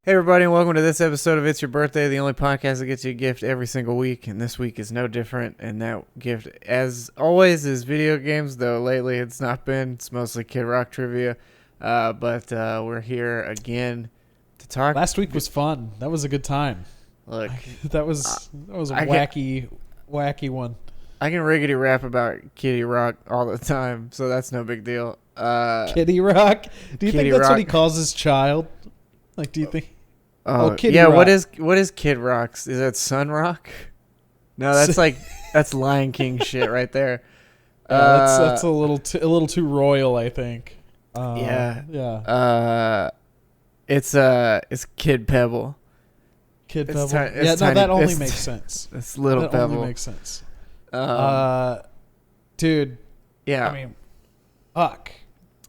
Hey everybody, and welcome to this episode of It's Your Birthday, the only podcast that gets you a gift every single week, and this week is no different, and that gift, as always, is video games, though lately it's not been. It's mostly Kid Rock trivia, but we're here again to talk. Last week was fun. That was a good time. Look, that was a wacky one. I can riggedy rap about Kitty Rock all the time, so that's no big deal. Kitty Rock? Do you Kitty think that's Rock. what he calls his child? Like, do you think? Kitty yeah. Rock. What is Kid Rock's? Is that Sun Rock? No, that's Lion King shit right there. That's a little too royal, I think. Yeah. It's Kid Pebble. Kid It's Pebble. That only makes sense. It's Little that Pebble. only makes sense. Dude. Yeah. I mean, fuck.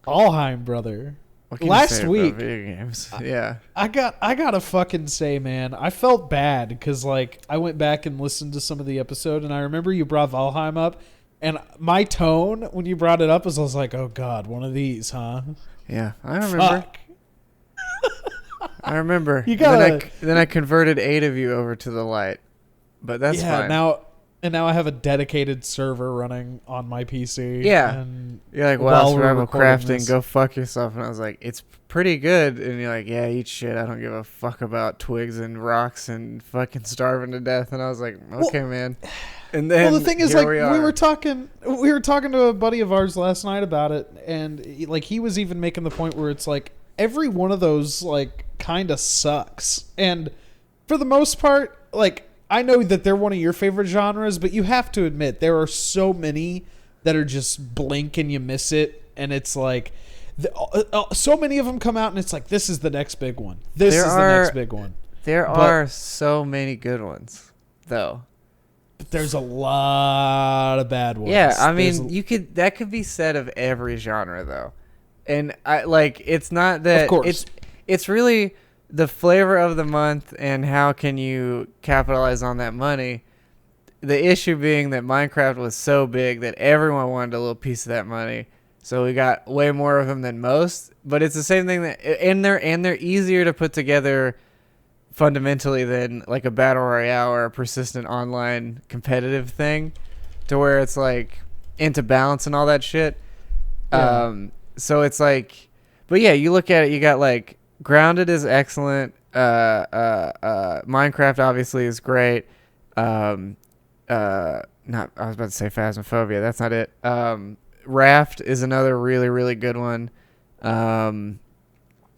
Valheim, brother. What can you Last say about week, video games? Yeah. I gotta fucking say, man, I felt bad because like I went back and listened to some of the episode, and I remember you brought Valheim up, and my tone when you brought it up was I was like, oh god, one of these, huh? Yeah, I remember. Fuck. I remember. You gotta, then I converted 8 of you over to the light, but that's fine. Now I have a dedicated server running on my PC. Yeah. And You're like, wow, survival crafting, go fuck yourself. And I was like, it's pretty good. And you're like, yeah, eat shit. I don't give a fuck about twigs and rocks and fucking starving to death. And I was like, okay, man. And then the thing is, like, we were talking to a buddy of ours last night about it, and he was even making the point where it's like every one of those like kind of sucks, and for the most part, like, I know that they're one of your favorite genres, but you have to admit there are so many that are just blink and you miss it, and it's like so many of them come out and it's like, this is the next big one. The next big one. There are so many good ones, though. But there's a lot of bad ones. Yeah, I mean, that could be said of every genre, though. And it's not that, of course. It's really the flavor of the month and how can you capitalize on that money. The issue being that Minecraft was so big that everyone wanted a little piece of that money. So we got way more of them than most, but it's the same thing and they're easier to put together fundamentally than like a battle royale or a persistent online competitive thing, to where it's like into balance and all that shit. Yeah. So it's like, but yeah, you look at it, you got like Grounded is excellent. Minecraft obviously is great. I was about to say Phasmophobia. That's not it. Raft is another really, really good one.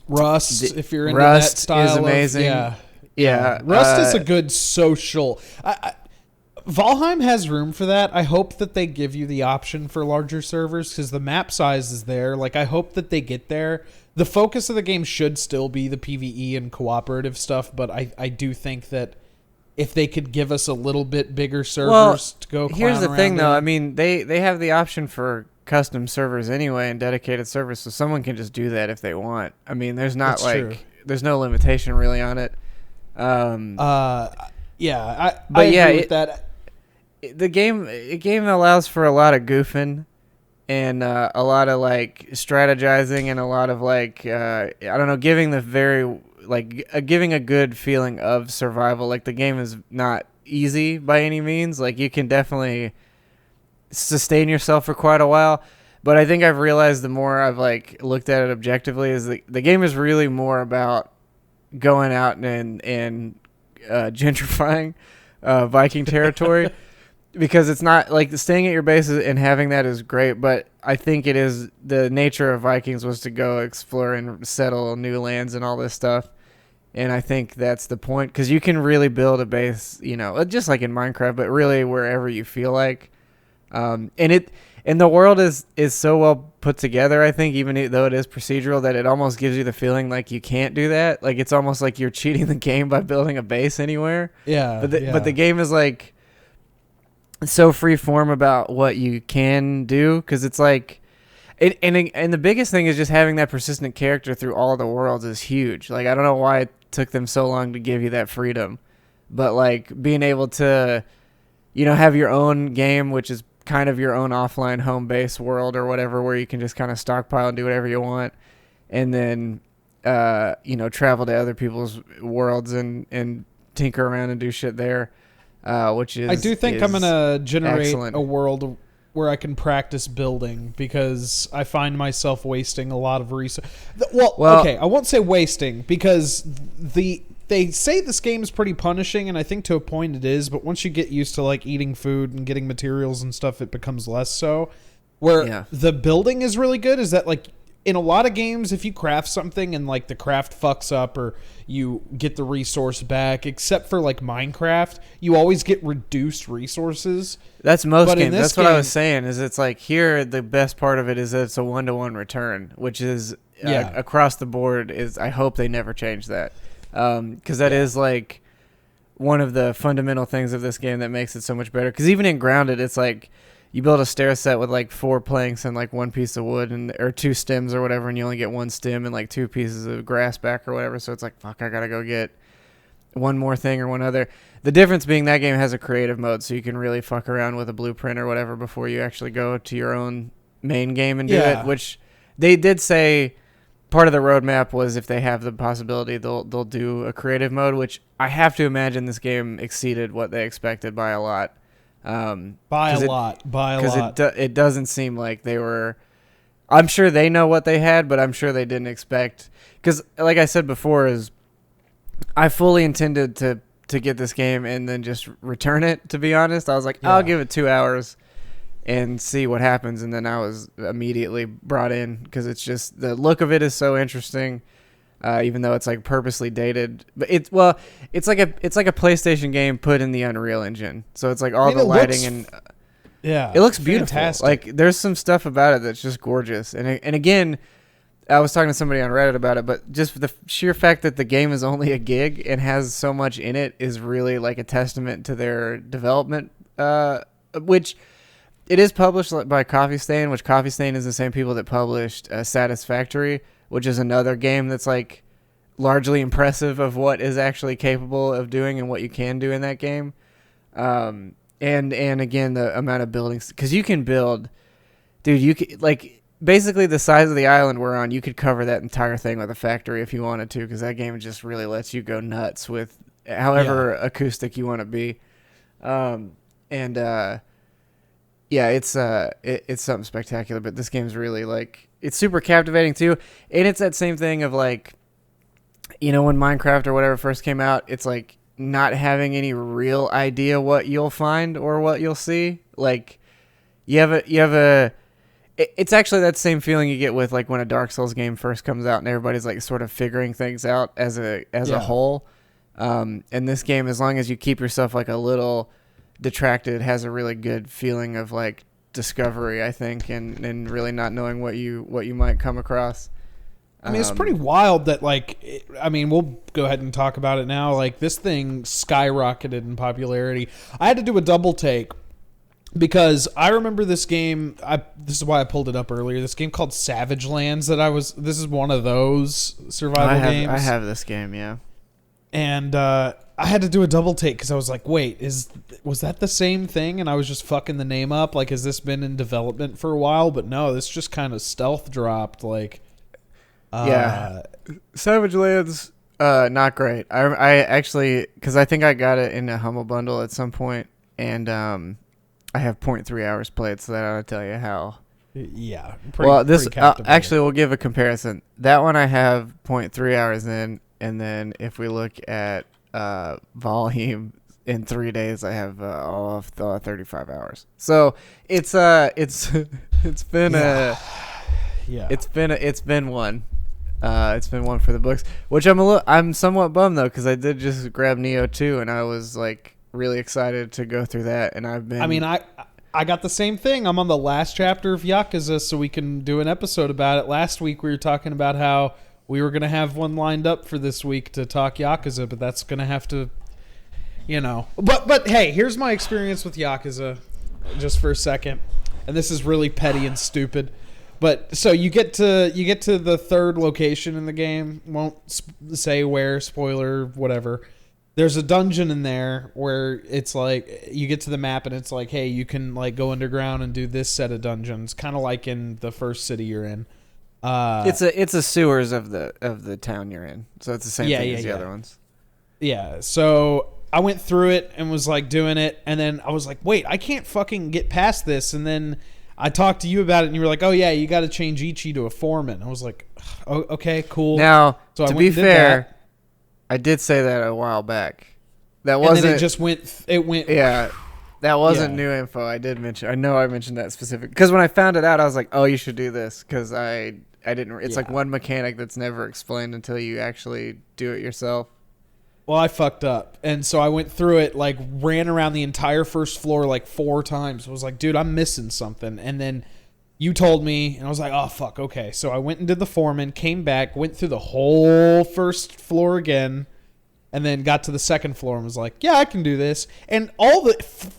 Rust, if you're into that style, is amazing. Yeah. Rust is a good social. Valheim has room for that. I hope that they give you the option for larger servers because the map size is there. Like, I hope that they get there. The focus of the game should still be the PvE and cooperative stuff, but I do think that if they could give us a little bit bigger servers to go clown here's the around thing, though. in. I mean, they have the option for custom servers anyway and dedicated servers, so someone can just do that if they want. I mean, there's not there's no limitation really on it. I agree with that. The game allows for a lot of goofing and a lot of like strategizing and a lot of like I don't know, giving a good feeling of survival. Like, the game is not easy by any means. Like, you can definitely sustain yourself for quite a while, but I think I've realized the more I've like looked at it objectively is the game is really more about going out and gentrifying Viking territory. Because it's not like staying at your base and having that is great, but I think it is the nature of Vikings was to go explore and settle new lands and all this stuff. And I think that's the point, because you can really build a base, just like in Minecraft, but really wherever you feel like. And the world is so well put together, I think, even though it is procedural, that it almost gives you the feeling like you can't do that. Like, it's almost like you're cheating the game by building a base anywhere. Yeah. But the game is like so free form about what you can do, because it's like and the biggest thing is just having that persistent character through all the worlds is huge. Like, I don't know why it took them so long to give you that freedom, but like being able to have your own game, which is kind of your own offline home base world or whatever, where you can just kind of stockpile and do whatever you want, and then travel to other people's worlds and tinker around and do shit there, which is. I do think I'm gonna generate excellent. a world where I can practice building, because I find myself wasting a lot of resources. Well, okay, I won't say wasting, because they say this game is pretty punishing, and I think to a point it is, but once you get used to like eating food and getting materials and stuff, it becomes less so. Where the building is really good is that, like, in a lot of games, if you craft something and like the craft fucks up or you get the resource back, except for like Minecraft, you always get reduced resources. That's most games. That's what I was saying. Is it's like here the best part of it is that it's a 1-to-1 return, which is across the board. Is I hope they never change that, because that is like one of the fundamental things of this game that makes it so much better. Because even in Grounded, it's like. You build a stair set with like 4 planks and like 1 piece of wood or 2 stems or whatever, and you only get 1 stem and like 2 pieces of grass back or whatever. So it's like, fuck, I gotta go get one more thing or one other. The difference being that game has a creative mode, so you can really fuck around with a blueprint or whatever before you actually go to your own main game and do it. Which they did say part of the roadmap was if they have the possibility, they'll do a creative mode, which I have to imagine this game exceeded what they expected by a lot. By a lot. Because it doesn't seem like they were. I'm sure they know what they had, but I'm sure they didn't expect. Because, like I said before, is I fully intended to get this game and then just return it. To be honest, I was like, I'll give it 2 hours and see what happens, and then I was immediately brought in because it's just the look of it is so interesting. Even though it's like purposely dated, but it's like a PlayStation game put in the Unreal Engine, so it's like all the lighting it looks beautiful. Fantastic. Like there's some stuff about it that's just gorgeous, and again, I was talking to somebody on Reddit about it, but just the sheer fact that the game is only a gig and has so much in it is really like a testament to their development, which. It is published by Coffee Stain, which Coffee Stain is the same people that published Satisfactory, which is another game that's like largely impressive of what is actually capable of doing and what you can do in that game. And again, the amount of buildings, because you can build, dude, you could like basically the size of the island we're on, you could cover that entire thing with a factory if you wanted to, because that game just really lets you go nuts with however acoustic you want to be. Yeah, it's something spectacular, but this game's really like it's super captivating too, and it's that same thing of like, when Minecraft or whatever first came out, it's like not having any real idea what you'll find or what you'll see. Like it's actually that same feeling you get with like when a Dark Souls game first comes out and everybody's like sort of figuring things out as a whole. And this game, as long as you keep yourself like a little detracted, has a really good feeling of like discovery, I think, and really not knowing what you might come across. I mean, it's pretty wild that we'll go ahead and talk about it now. Like this thing skyrocketed in popularity. I had to do a double take because I remember this game. This is why I pulled it up earlier. This game called Savage Lands this is one of those survival games. I have this game, yeah. And I had to do a double take because I was like, wait, was that the same thing? And I was just fucking the name up. Like, has this been in development for a while? But no, this just kind of stealth dropped. Like, Savage Lands, not great. I actually, because I think I got it in a Humble Bundle at some point, and I have 0.3 hours played, so that ought to tell you how. Yeah. Actually, we'll give a comparison. That one I have 0.3 hours in, and then if we look at Valheim, in 3 days I have all of the 35 hours. So it's been it's been one. It's been one for the books, which I'm somewhat bummed though, because I did just grab Neo 2 and I was like really excited to go through that, and I got the same thing. I'm on the last chapter of Yakuza, so we can do an episode about it. Last week we were talking about how we were going to have one lined up for this week to talk Yakuza, but that's going to have to, But hey, here's my experience with Yakuza, just for a second. And this is really petty and stupid. But so you get to the third location in the game. Won't say where, spoiler, whatever. There's a dungeon in there where it's like you get to the map and it's like, hey, you can like go underground and do this set of dungeons, kind of like in the first city you're in. It's a sewers of the town you're in, so it's the same thing as the other ones. Yeah, so I went through it and was like doing it, and then I was like, wait, I can't fucking get past this. And then I talked to you about it, and you were like, oh yeah, you got to change Ichi to a foreman. I was like, oh, okay, cool. Now, so to be fair, I did say that a while back. That wasn't. And then it just went. It went. Yeah, that wasn't new info. I did mention. I know I mentioned that specific because when I found it out, I was like, oh, you should do this because I didn't. It's like one mechanic that's never explained until you actually do it yourself. Well, I fucked up. And so I went through it, like, ran around the entire first floor, like, 4 times. I was like, dude, I'm missing something. And then you told me, and I was like, oh, fuck, okay. So I went and did the foreman, came back, went through the whole first floor again, and then got to the second floor and was like, yeah, I can do this. And all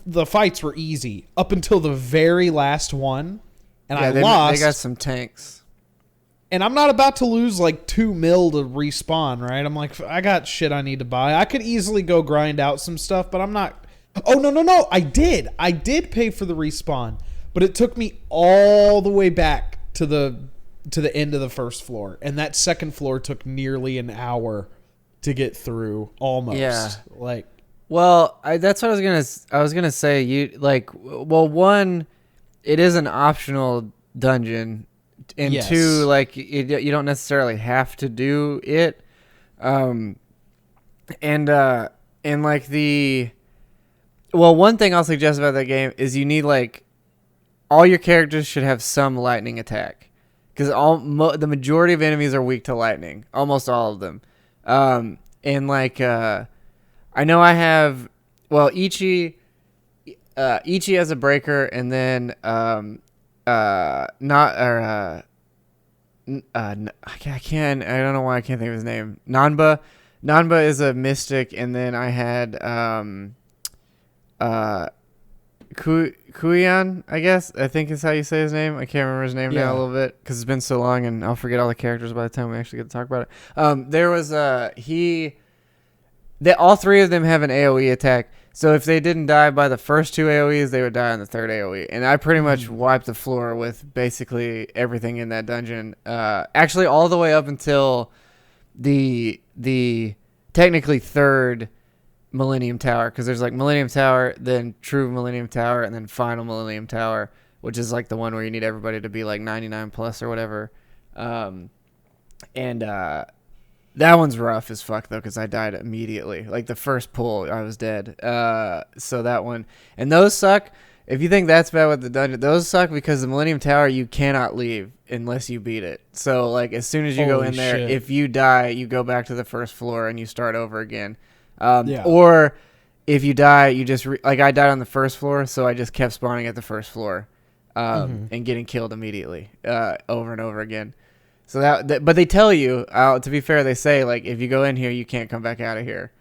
the fights were easy up until the very last one. And I lost. They got some tanks. And I'm not about to lose like 2 mil to respawn, right? I'm like, I got shit I need to buy. I could easily go grind out some stuff, but I'm not. Oh, no. I did pay for the respawn, but it took me all the way back to the end of the first floor. And that second floor took nearly an hour to get through almost. Yeah. Like, well, that's what I was gonna say. You like, well, one, it is an optional dungeon. And yes. 2, like you don't necessarily have to do it, and like one thing I'll suggest about that game is you need like all your characters should have some lightning attack because the majority of enemies are weak to lightning, almost all of them, and like I know I have Ichi has a breaker and then I don't know why I can't think of his name. Nanba is a mystic, and then I had Kuyan, I think is how you say his name. I can't remember his name now a little bit because it's been so long, and I'll forget all the characters by the time we actually get to talk about it. There was all 3 of them have an AoE attack. So if they didn't die by the first 2 AoEs, they would die on the 3rd AoE. And I pretty much wiped the floor with basically everything in that dungeon. Actually, all the way up until the technically 3rd Millennium Tower. Because there's like Millennium Tower, then True Millennium Tower, and then Final Millennium Tower, which is like the one where you need everybody to be like 99 plus or whatever. That one's rough as fuck, though, because I died immediately. Like, the first pull, I was dead. So that one. And those suck. If you think that's bad with the dungeon, those suck because the Millennium Tower, you cannot leave unless you beat it. So, like, as soon as you go in there, if you die, you go back to the first floor and you start over again. Or if you die, you just... I died on the first floor, so I just kept spawning at the first floor and getting killed immediately over and over again. So but they tell you, to be fair, they say, like, if you go in here, you can't come back out of here.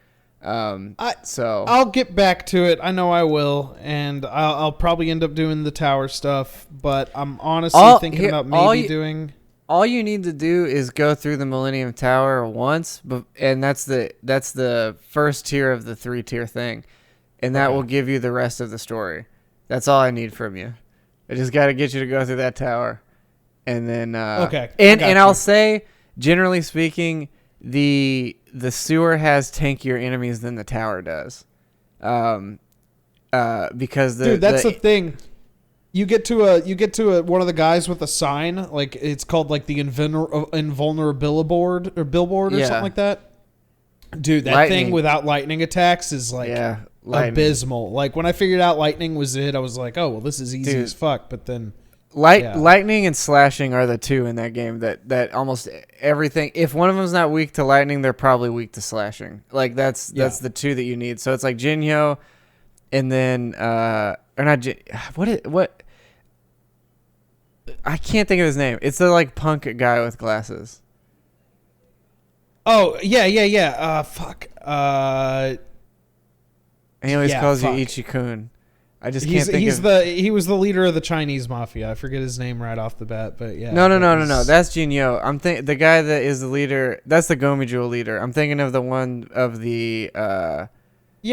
I'll get back to it. I know I will, and I'll probably end up doing the tower stuff, but I'm honestly thinking about maybe doing... All you need to do is go through the Millennium Tower once, and that's the first tier of the 3-tier thing, and that will give you the rest of the story. That's all I need from you. I just got to get you to go through that tower. And then I'll say, generally speaking, the sewer has tankier enemies than the tower does, because that's the thing. You get to one of the guys with a sign, like it's called like the invulnerability board or billboard or something like that. Dude, that thing without lightning attacks is like abysmal. Like when I figured out lightning was it, I was like, oh well, this is easy as fuck. But then. Lightning and slashing are the 2 in that game that almost everything. If one of them's not weak to lightning, they're probably weak to slashing. Like that's the 2 that you need. So it's like Jinhyo, and then or not. What? I can't think of his name. It's the like punk guy with glasses. Oh yeah. Fuck. He always calls you Ichi-kun. I just can't think he was the leader of the Chinese mafia. I forget his name right off the bat, but yeah. No. That's Jinhyo. The guy that is the leader. That's the Gomi-Jewel leader. I'm thinking of the one of the. He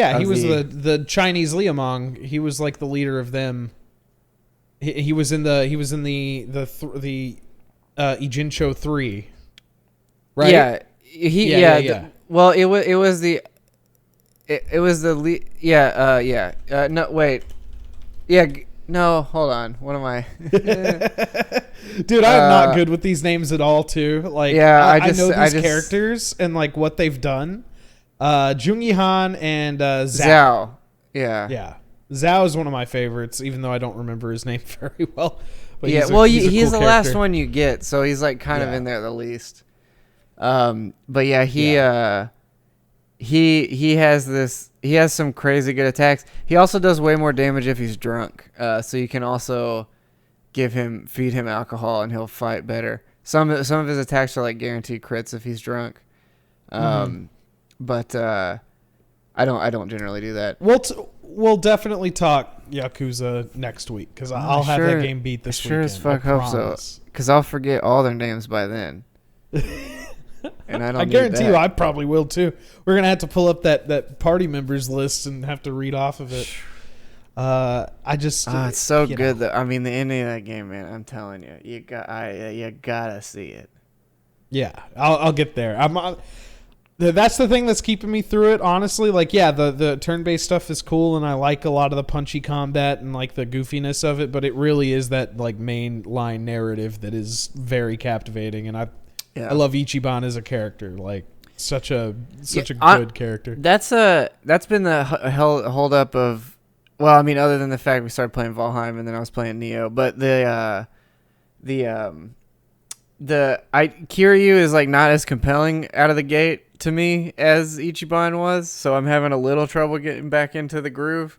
was the Chinese Liamong. He was like the leader of them. He was in the Ijincho 3. Right? Yeah. Yeah. Well, it was the no, wait. Yeah, no, hold on. What am I? Dude, I'm not good with these names at all, too. Like, yeah, I know these characters and, like, what they've done. Jung Han and Zhao. Yeah. Yeah. Zhao is one of my favorites, even though I don't remember his name very well. But yeah, he's a he's cool the last character. one you get, so he's, like, kind of in there the least. But yeah, he has some crazy good attacks. He also does way more damage if he's drunk. So you can also feed him alcohol and he'll fight better. Some of his attacks are like guaranteed crits if he's drunk. But I don't generally do that. We'll definitely talk Yakuza next week because I'll have that game beat this weekend. Sure as fuck hope so, because I'll forget all their names by then. And I guarantee you I probably will too. We're gonna have to pull up that party members list and have to read off of it. It's so good that I mean the ending of that game, man. I'm telling you, you gotta see it. Yeah, I'll get there. That's the thing that's keeping me through it, honestly. Like, yeah, the turn-based stuff is cool, and I like a lot of the punchy combat and like the goofiness of it. But it really is that like main line narrative that is very captivating, and I love Ichiban as a character. Like, such a good character. That's been the hold up of. Well, I mean, other than the fact we started playing Valheim and then I was playing Neo, but Kiryu is like not as compelling out of the gate to me as Ichiban was, so I'm having a little trouble getting back into the groove.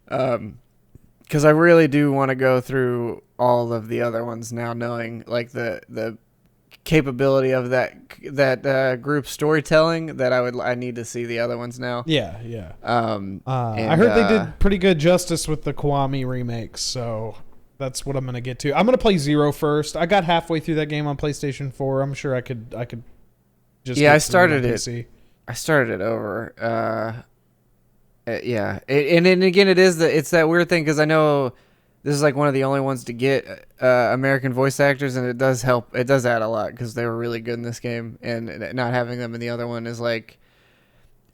Because I really do want to go through all of the other ones now, knowing like the capability of that group storytelling that I need to see the other ones now. Yeah. I heard they did pretty good justice with the Kiwami remakes, so that's what I'm gonna get to. I'm gonna play Zero first. I got halfway through that game on PlayStation 4. I'm sure I could just I started it. I started it over. And then again, it's that weird thing because I know this is like one of the only ones to get American voice actors, and it does help. It does add a lot because they were really good in this game, and not having them in the other one is like.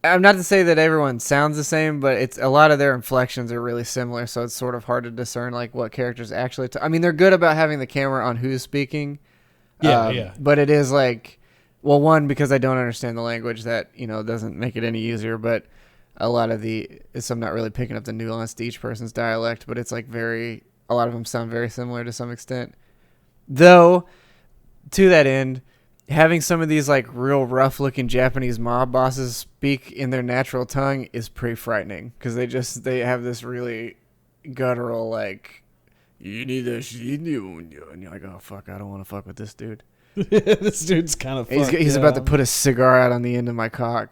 I'm not to say that everyone sounds the same, but it's a lot of their inflections are really similar, so it's sort of hard to discern like what characters actually. I mean, they're good about having the camera on who's speaking. Yeah. But it is like, well, one, because I don't understand the language, that doesn't make it any easier. But a lot of I'm not really picking up the nuance to each person's dialect, but it's like a lot of them sound very similar to some extent. Though, to that end, having some of these like real rough looking Japanese mob bosses speak in their natural tongue is pretty frightening because they have this really guttural like, you need this, and you're like, oh fuck, I don't want to fuck with this dude. This dude's kind of he's about to put a cigar out on the end of my cock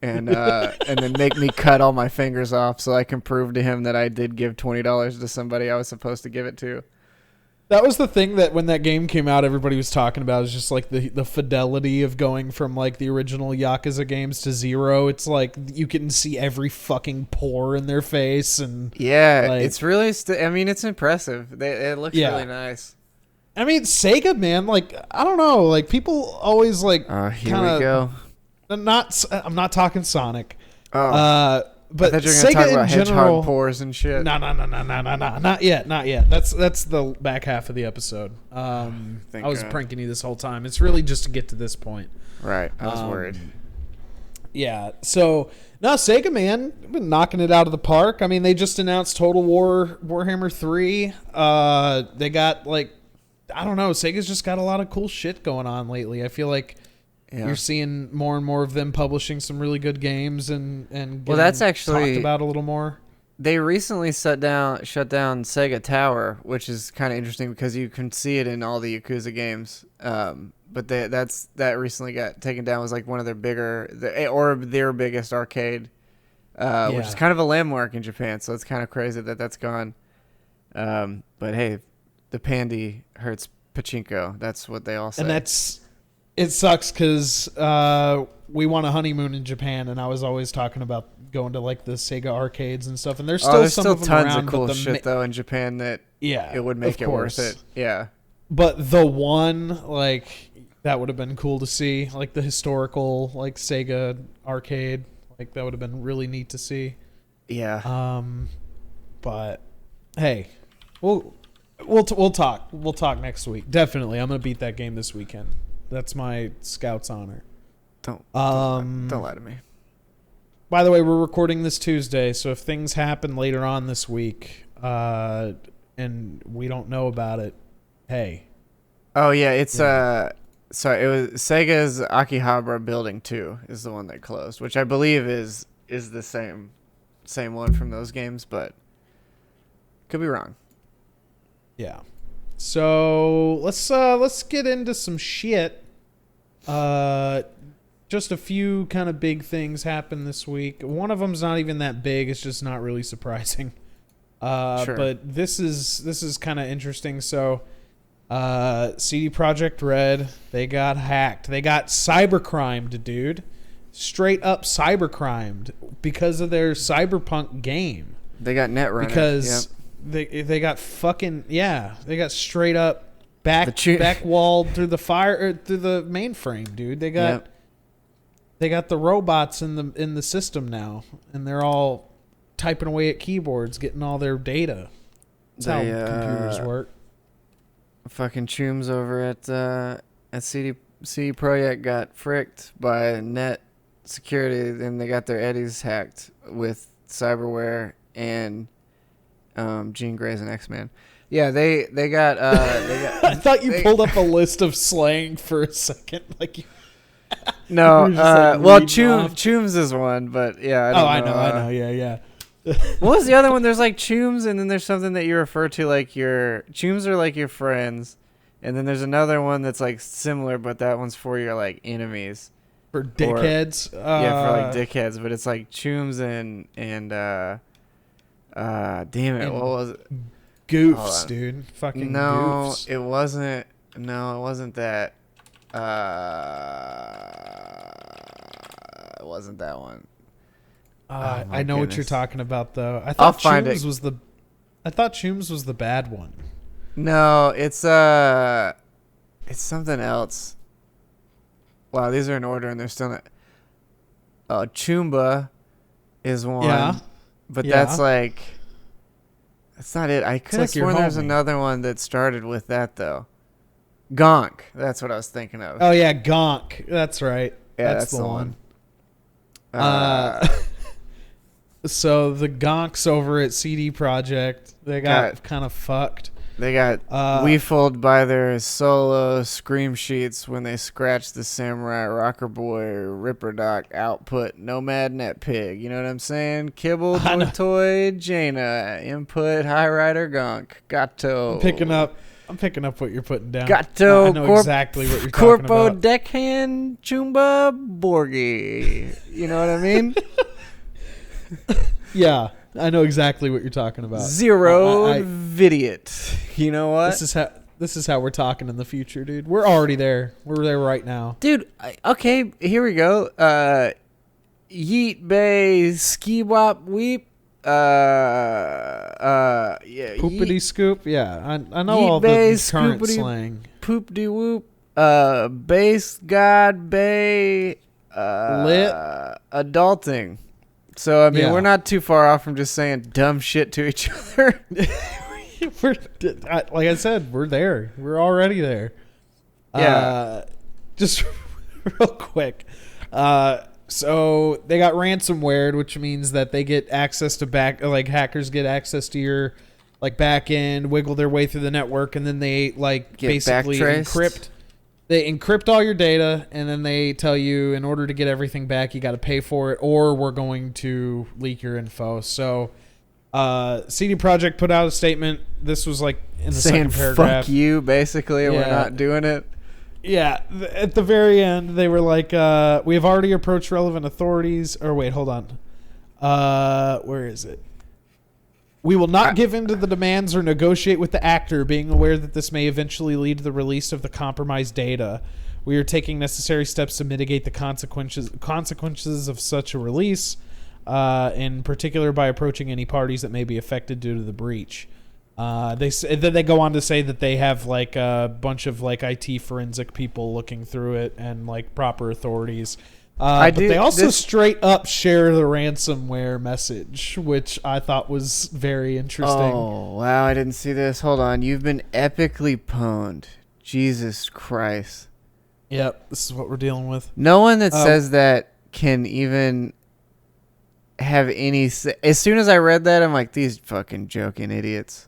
and then make me cut all my fingers off so I can prove to him that I did give $20 to somebody I was supposed to give it to. That was the thing that when that game came out, everybody was talking about, is just like the fidelity of going from like the original Yakuza games to Zero. It's like you can see every fucking pore in their face, and it's really. I mean, it's impressive. It looks really nice. I mean, Sega, man. Like, I don't know. Like, people always like. Here we go. I'm not talking Sonic. But I thought you were gonna talk about hedgehog pores and shit. No, not yet. That's the back half of the episode. I was pranking you this whole time. It's really just to get to this point. Right, I was worried. Yeah, so no, Sega, man, been knocking it out of the park. I mean, they just announced Total War Warhammer 3. They got like, I don't know, Sega's just got a lot of cool shit going on lately. I feel like. Yeah. You're seeing more and more of them publishing some really good games and that's actually talked about a little more. They recently shut down Sega Tower, which is kind of interesting because you can see it in all the Yakuza games. But that recently got taken down. It was like one of their their biggest arcade, which is kind of a landmark in Japan. So it's kind of crazy that that's gone. But hey, the pandy hurts pachinko. That's what they all say. And it sucks because we want a honeymoon in Japan, and I was always talking about going to like the Sega arcades and stuff. And there's still some of them tons around, of cool shit though in Japan that it would make it worth it. Yeah, But the one, like, that would have been cool to see. Like, the historical, like, Sega arcade. Like, that would have been really neat to see. Yeah. But, hey, we'll talk. We'll talk next week. Definitely. I'm going to beat that game this weekend. That's my Scout's honor. Don't lie to me. By the way, we're recording this Tuesday, so if things happen later on this week, and we don't know about it, hey. Oh yeah, it's sorry, it was Sega's Akihabara Building 2 is the one that closed, which I believe is the same one from those games, but could be wrong. Yeah. So let's get into some shit. Just a few kind of big things happened this week. One of them's not even that big. It's just not really surprising. Sure. But this is kind of interesting. So, CD Projekt Red, they got hacked. They got cybercrimed, dude. Straight up cybercrimed because of their cyberpunk game. They got Netrunner. Because they got fucking they got straight up back walled through the through the mainframe, dude. They got the robots in the system now, and they're all typing away at keyboards, getting all their data. That's how computers work. Fucking chooms over at CD Projekt got fricked by net security, and they got their eddies hacked with cyberware and Jean Grey's an X-Man. Yeah, they got I thought you pulled up a list of slang for a second, like you. No, chooms is one, but yeah. I know. Yeah. What was the other one? There's like chooms, and then there's something that you refer to like your chooms are like your friends, and then there's another one that's like similar, but that one's for your like enemies. For dickheads. For like dickheads, but it's like chooms and damn it, what was it? Goofs, dude. Fucking goofs. It wasn't that. It wasn't that one. I know what you're talking about, though. I thought Chooms was the bad one. No, it's something else. Wow, these are in order and they're still not. Choomba is one. Yeah. But that's like, that's not it. I could have sworn there's another one that started with that though. Gonk. That's what I was thinking of. Oh yeah, Gonk. That's right. Yeah, that's the one. So the Gonks over at CD Projekt, they got kind of fucked. They got weefooled by their solo scream sheets when they scratched the Samurai Rocker Boy Ripper Doc output Nomad Net Pig. You know what I'm saying? Kibble Toy Jaina input High Rider Gonk Gato. I'm picking up what you're putting down. Gato. I know exactly what you're talking Corpo about. Deckhand Chumba Borgi. You know what I mean? Yeah. I know exactly what you're talking about. Zero Vidiot. You know what? This is how we're talking in the future, dude. We're already there. We're there right now. Dude, okay, here we go. Yeet Bay Ski Wop Weep. Yeah. Poopity Scoop. Yeah, I know Yeet all Bay, the current slang. Poop de whoop. Base God Bay. Lit. Adulting. So, I mean, we're not too far off from just saying dumb shit to each other. Like I said, we're there. We're already there. Yeah. Just real quick. So they got ransomware, which means that they get access to hackers get access to your back end, wiggle their way through the network, and then they basically encrypt. They encrypt all your data, and then they tell you in order to get everything back, you got to pay for it, or we're going to leak your info. So, CD Projekt put out a statement. This was in the saying second paragraph. Fuck you, basically. We're not doing it. Yeah, at the very end, they were like, "We have already approached relevant authorities." Or wait, hold on. Where is it? We will not give in to the demands or negotiate with the actor, being aware that this may eventually lead to the release of the compromised data. We are taking necessary steps to mitigate the consequences of such a release, in particular by approaching any parties that may be affected due to the breach. Then they go on to say that they have like a bunch of like IT forensic people looking through it and like proper authorities. But they also straight up share the ransomware message, which I thought was very interesting. Oh, wow, I didn't see this. Hold on. You've been epically pwned. Jesus Christ. Yep, this is what we're dealing with. No one that says that can even have any... As soon as I read that, I'm like, these fucking joking idiots.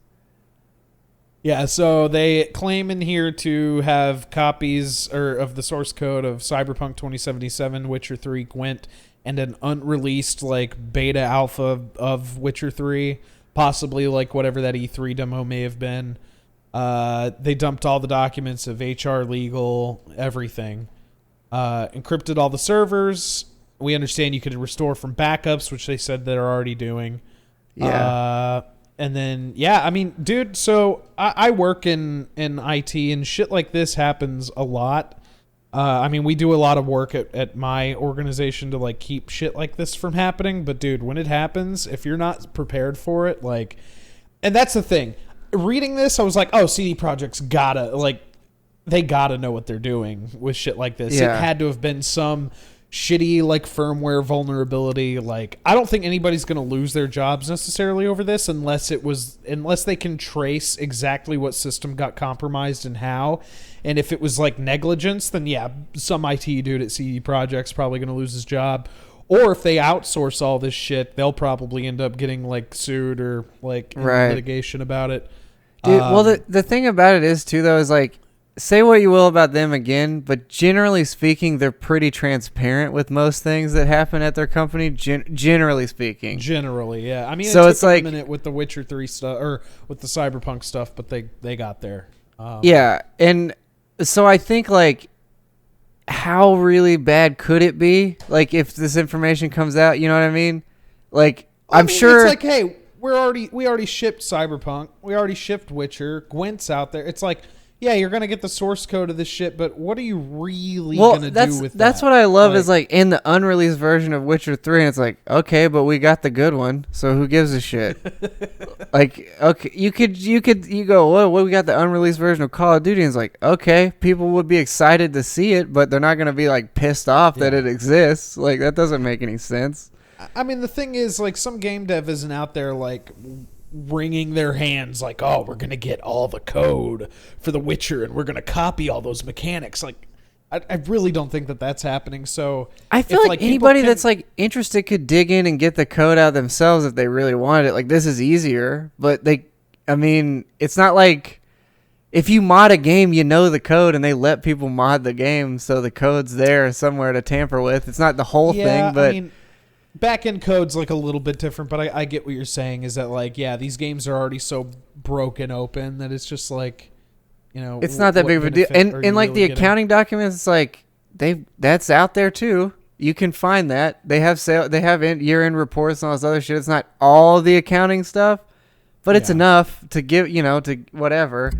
Yeah, so they claim in here to have copies of the source code of Cyberpunk 2077, Witcher 3, Gwent, and an unreleased like beta alpha of Witcher 3, possibly like whatever that E3 demo may have been. They dumped all the documents of HR, legal, everything. Encrypted all the servers. We understand you could restore from backups, which they said they're already doing. Yeah. And then, yeah, I mean, dude, so I work in IT, and shit like this happens a lot. I mean, we do a lot of work at my organization to, like, keep shit like this from happening. But, dude, when it happens, if you're not prepared for it, like... And that's the thing. Reading this, I was like, oh, CD Projekt's gotta, like... They gotta know what they're doing with shit like this. Yeah. It had to have been some shitty like firmware vulnerability. Like, I don't think anybody's going to lose their jobs necessarily over this unless they can trace exactly what system got compromised and how. And if it was like negligence, then yeah, some IT dude at CD Projekt's probably going to lose his job. Or if they outsource all this shit, they'll probably end up getting like sued or like in litigation about it. Dude, well, the thing about it is too, though, is like, say what you will about them again, but generally speaking, they're pretty transparent with most things that happen at their company. Generally speaking, yeah. I mean, so it it's took like a minute with the Witcher 3 stuff or with the Cyberpunk stuff, but they got there. Yeah, and so I think like, how really bad could it be? Like, if this information comes out, you know what I mean? Like, I'm sure it's like, hey, we already shipped Cyberpunk, we already shipped Witcher, Gwent's out there. It's like, yeah, you're going to get the source code of this shit, but what are you really going to do with that? That's what I love is like in the unreleased version of Witcher 3, and it's like, okay, but we got the good one, so who gives a shit? Like, okay, you go, well, we got the unreleased version of Call of Duty, and it's like, okay, people would be excited to see it, but they're not going to be like pissed off that it exists. Like, that doesn't make any sense. I mean, the thing is, like, some game dev isn't out there like wringing their hands like, oh, we're going to get all the code for The Witcher and we're going to copy all those mechanics. Like, I really don't think that that's happening. So I feel like anybody that's like interested could dig in and get the code out themselves if they really wanted it. Like, this is easier, but I mean, it's not like if you mod a game, you know the code and they let people mod the game. So the code's there somewhere to tamper with. It's not the whole thing, but I mean, back-end code's like a little bit different, but I get what you're saying is that like, yeah, these games are already so broken open that it's just like, you know, it's not that big of a deal. And like the accounting documents, it's like that's out there too. You can find that. They have year-end reports and all this other shit. It's not all the accounting stuff, but it's enough to give, to whatever.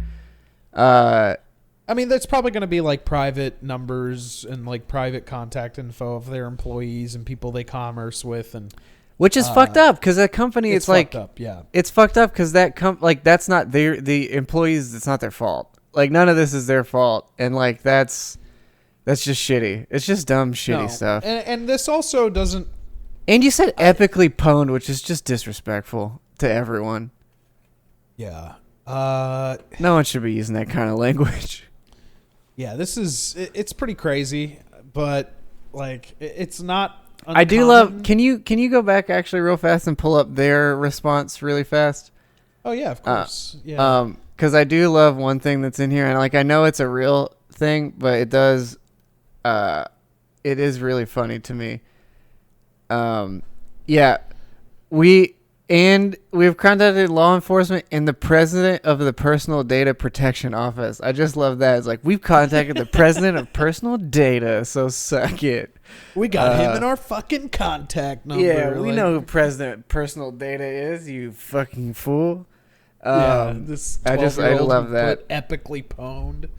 I mean, that's probably going to be like private numbers and like private contact info of their employees and people they commerce with, and which is fucked up because that company, it's like fucked up, yeah. It's fucked up because that's not the employees. It's not their fault. Like, none of this is their fault, and like that's just shitty. It's just dumb, shitty stuff. And this also doesn't. And you said epically pwned, which is just disrespectful to everyone. Yeah. No one should be using that kind of language. Yeah, it's pretty crazy, but like it's not uncommon. I do love. Can you go back actually real fast and pull up their response really fast? Oh yeah, of course. Yeah. Because I do love one thing that's in here, and like I know it's a real thing, but it does. It is really funny to me. Yeah, we've contacted law enforcement and the president of the Personal Data Protection Office. I just love that. It's like, we've contacted the president of Personal Data, so suck it. We got him in our fucking contact number. Yeah, we know who President of Personal Data is, you fucking fool. This I love that. Epically pwned.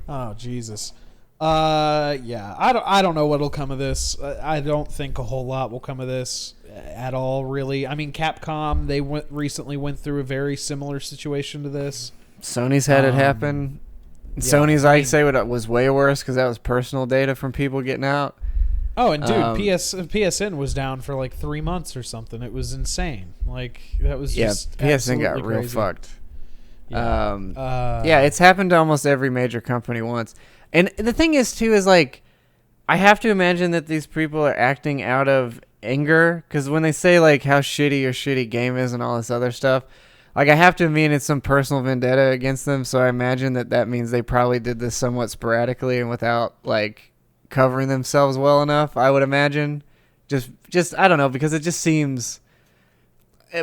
Oh, Jesus. Yeah, I don't know what'll come of this. I don't think a whole lot will come of this. at all, really. I mean, Capcom, they recently went through a very similar situation to this. Sony's had it happen. Yeah, Sony's, I say, was way worse because that was personal data from people getting out. Oh, and dude, PSN was down for like 3 months or something. It was insane. Like, that was just PSN got real crazy. fucked. Yeah. It's happened to almost every major company once. And the thing is, too, is like, I have to imagine that these people are acting out of anger, because when they say like how shitty your shitty game is and all this other stuff, like I have to mean it's some personal vendetta against them. So I imagine that means they probably did this somewhat sporadically and without like covering themselves well enough. I would imagine, just I don't know, because it just seems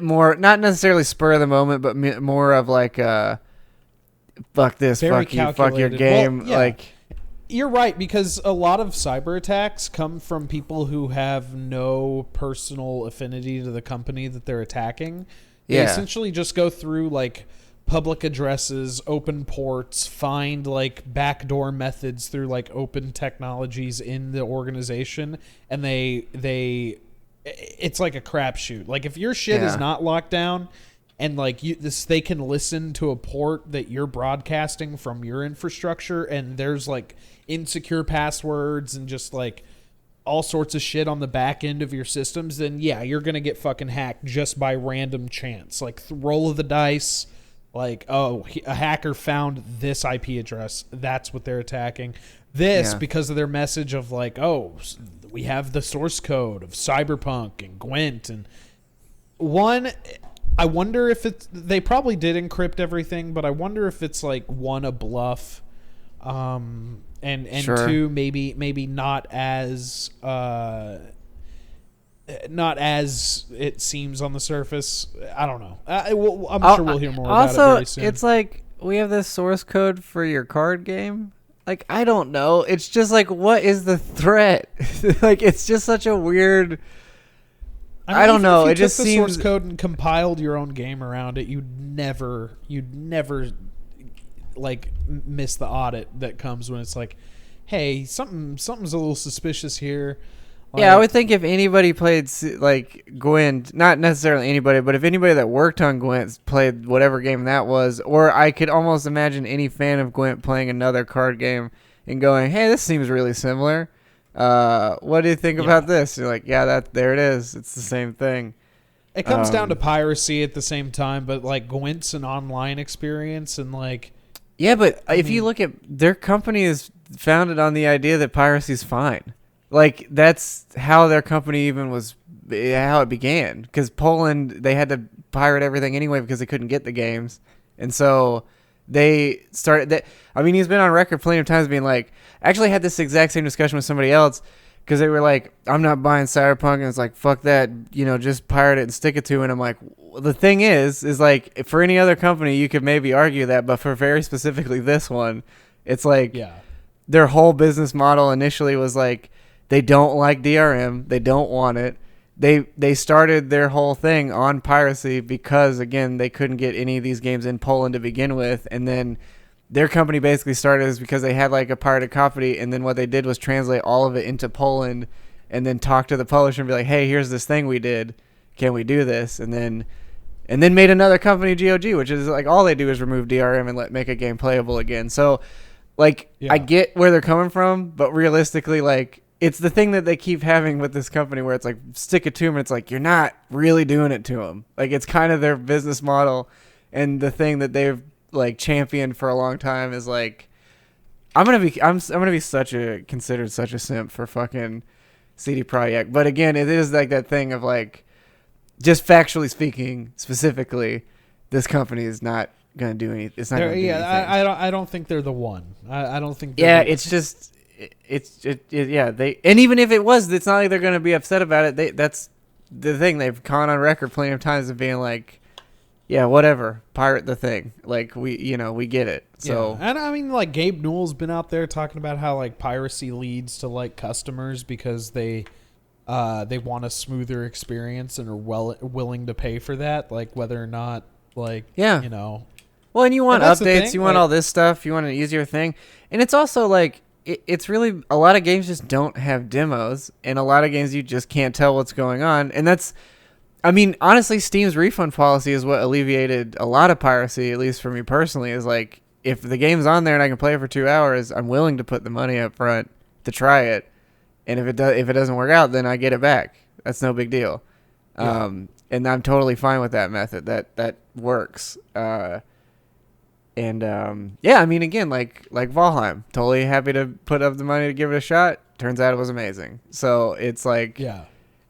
more not necessarily spur of the moment, but more of like fuck this, Very fuck you, fuck your game, well, yeah. like. You're right, because a lot of cyber attacks come from people who have no personal affinity to the company that they're attacking. They essentially just go through like public addresses, open ports, find like backdoor methods through like open technologies in the organization, and they it's like a crapshoot. Like if your shit is not locked down, and like they can listen to a port that you're broadcasting from your infrastructure, and there's like insecure passwords and just like all sorts of shit on the back end of your systems, then yeah, you're gonna get fucking hacked just by random chance. Like roll of the dice. Like, oh, a hacker found this IP address. That's what they're attacking. Because of their message of like, oh, we have the source code of Cyberpunk and Gwent and I wonder if they probably did encrypt everything, but I wonder if it's like a bluff, and sure. two, maybe not as it seems on the surface. I don't know. I'm sure we'll hear more about it very soon. Also, it's like we have this source code for your card game. Like, I don't know. It's just like, what is the threat? Like, it's just such a weird. I don't know. It just seems. If you took the source code and compiled your own game around it, you'd never like miss the audit that comes when it's like, hey, something's a little suspicious here. Like, yeah, I would think if anybody played like Gwent, not necessarily anybody, but if anybody that worked on Gwent played whatever game that was, or I could almost imagine any fan of Gwent playing another card game and going, hey, this seems really similar. What do you think about this? You're like, yeah, there it is. It's the same thing. It comes down to piracy at the same time, but like Gwent's an online experience, and like. Yeah, but if you look at their company is founded on the idea that piracy is fine. Like that's how their company even was, how it began. Because Poland, they had to pirate everything anyway because they couldn't get the games, and so they started that. I mean, he's been on record plenty of times being like, actually had this exact same discussion with somebody else because they were like, I'm not buying Cyberpunk, and it's like, fuck that, just pirate it and stick it to. And I'm like, the thing is like, for any other company, you could maybe argue that, but for very specifically this one, it's like, their whole business model initially was like, they don't like DRM, they don't want it. They started their whole thing on piracy because, again, they couldn't get any of these games in Poland to begin with, and then their company basically started is because they had like a pirated copy, and then what they did was translate all of it into Poland and then talk to the publisher and be like, hey, here's this thing we did. Can we do this? And then made another company, GOG, which is like all they do is remove DRM and make a game playable again. So like, I get where they're coming from, but realistically, like, it's the thing that they keep having with this company where it's like, stick it to them, and it's like, you're not really doing it to them. Like, it's kind of their business model, and the thing that they've like championed for a long time is like, I'm gonna be considered such a simp for fucking CD Projekt. But again, it is like that thing of like, just factually speaking, specifically, this company is not gonna do anything. It's not gonna do anything. I don't think they're the one. I don't think. It's just. They, and even if it was, it's not like they're going to be upset about it. That's the thing. They've gone on record plenty of times of being like, yeah, whatever, pirate the thing. Like, we get it. So, and I mean, like, Gabe Newell's been out there talking about how like piracy leads to like customers because they want a smoother experience and are willing to pay for that, like whether or not like Well, and you want updates, you want all this stuff, you want an easier thing, and it's also like, it's really a lot of games just don't have demos, and a lot of games you just can't tell what's going on, and that's. I mean, honestly, Steam's refund policy is what alleviated a lot of piracy, at least for me personally, is like, if the game's on there and I can play it for 2 hours, I'm willing to put the money up front to try it. And if it doesn't work out, then I get it back. That's no big deal. Yeah. And I'm totally fine with that method. That works. Yeah, I mean, again, like Valheim, totally happy to put up the money to give it a shot. Turns out it was amazing. So it's like, Yeah.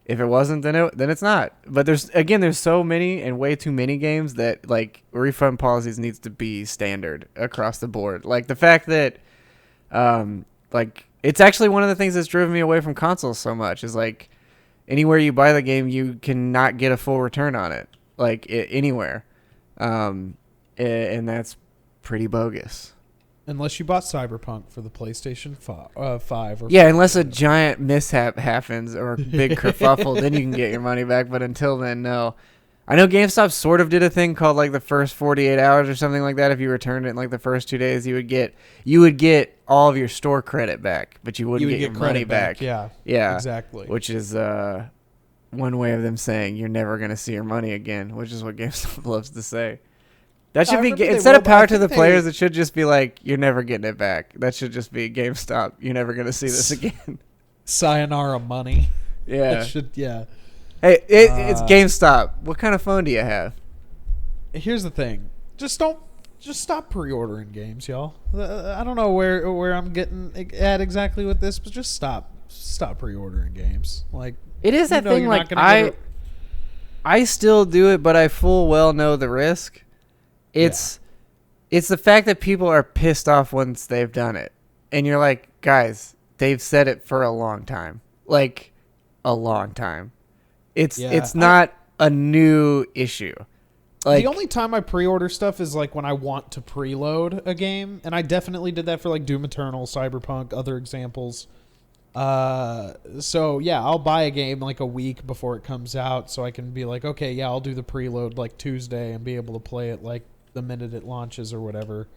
if it wasn't, then it's not. But there's so many and way too many games that like refund policies needs to be standard across the board. Like the fact that, like it's actually one of the things that's driven me away from consoles so much is like anywhere you buy the game, you cannot get a full return on it, like anywhere, and that's pretty bogus. Unless you bought Cyberpunk for the PlayStation 5 or Yeah, unless a giant mishap happens or a big kerfuffle, then you can get your money back. But until then, no. I know GameStop sort of did a thing called like the first 48 hours or something like that. If you returned it in like the first 2 days, you would get all of your store credit back, but you wouldn't get your money back. Yeah, exactly. Which is one way of them saying you're never going to see your money again, which is what GameStop loves to say. That should be instead of power to the players. It should just be like you're never getting it back. That should just be GameStop. You're never gonna see this again. Sayonara money. Yeah. Yeah. Hey, it's GameStop. What kind of phone do you have? Here's the thing. Just stop pre-ordering games, y'all. I don't know where I'm getting at exactly with this, but just stop pre-ordering games. Like it is that thing. Like I still do it, but I full well know the risk. It's the fact that people are pissed off once they've done it. And you're like, guys, they've said it for a long time. Like, a long time. It's not a new issue. Like, the only time I pre-order stuff is like when I want to preload a game. And I definitely did that for like Doom Eternal, Cyberpunk, other examples. So yeah, I'll buy a game like a week before it comes out so I can be like, okay, yeah, I'll do the preload like Tuesday and be able to play it like the minute it launches or whatever.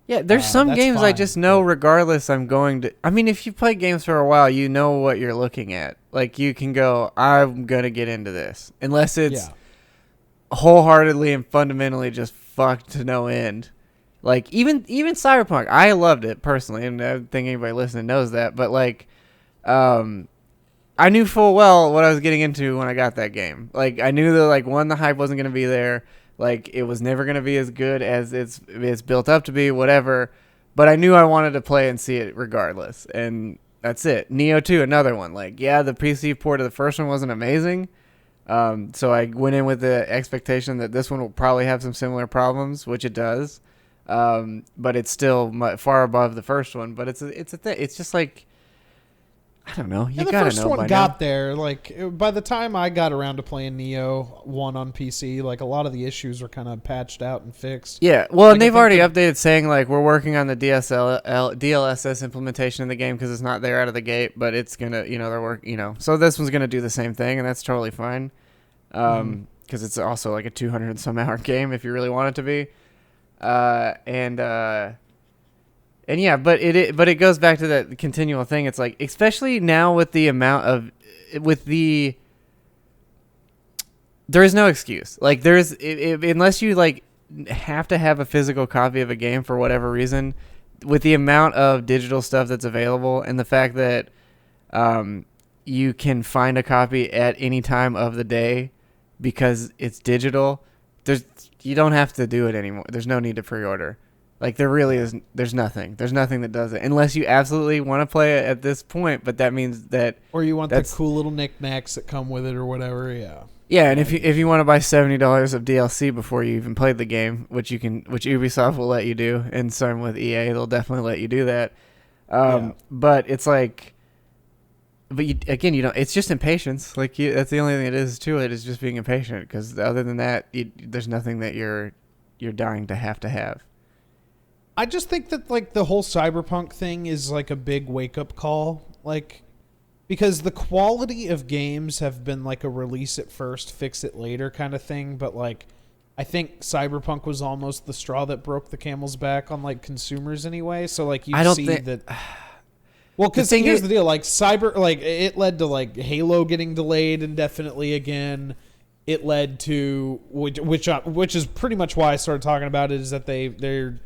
Yeah, there's some games I just know regardless I'm going to... I mean, if you play games for a while, you know what you're looking at. Like, you can go, I'm going to get into this. Unless it's wholeheartedly and fundamentally just fucked to no end. Like, even Cyberpunk, I loved it personally, and I don't think anybody listening knows that, but, like, I knew full well what I was getting into when I got that game. Like, I knew that, like, one, the hype wasn't going to be there. Like, it was never going to be as good as it's built up to be, whatever. But I knew I wanted to play and see it regardless. And that's it. Neo 2, another one. Like, yeah, the PC port of the first one wasn't amazing. So I went in with the expectation that this one will probably have some similar problems, which it does. But it's still far above the first one. But it's a thing. It's just like... I don't know. You gotta know. The first one got there. Like by the time I got around to playing Neo 1 on PC, like a lot of the issues were kind of patched out and fixed. Yeah. Well, and they've already updated saying like we're working on the DLSS implementation in the game because it's not there out of the gate, but it's gonna, so this one's gonna do the same thing, and that's totally fine. Because it's also like a 200 and some hour game if you really want it to be, And yeah, but it goes back to that continual thing. It's like, especially now with the amount of, there is no excuse. Like unless you like have to have a physical copy of a game for whatever reason, with the amount of digital stuff that's available and the fact that you can find a copy at any time of the day because it's digital, you don't have to do it anymore. There's no need to pre-order. Like, there really is, there's nothing that does it. Unless you absolutely want to play it at this point, but that means that... Or you want the cool little knickknacks that come with it or whatever, yeah. Yeah, and if you want to buy $70 of DLC before you even played the game, which Ubisoft will let you do, and some with EA, they'll definitely let you do that. But it's like... But it's just impatience. Like, that's the only thing it is to it, is just being impatient, because other than that, there's nothing that you're dying to have. I just think that like the whole cyberpunk thing is like a big wake-up call, like, because the quality of games have been like a release it first, fix it later kind of thing, but like I think cyberpunk was almost the straw that broke the camel's back on like consumers anyway. So like Well, because here's the deal: like it led to like Halo getting delayed indefinitely again. It led to which is pretty much why I started talking about it, is that they're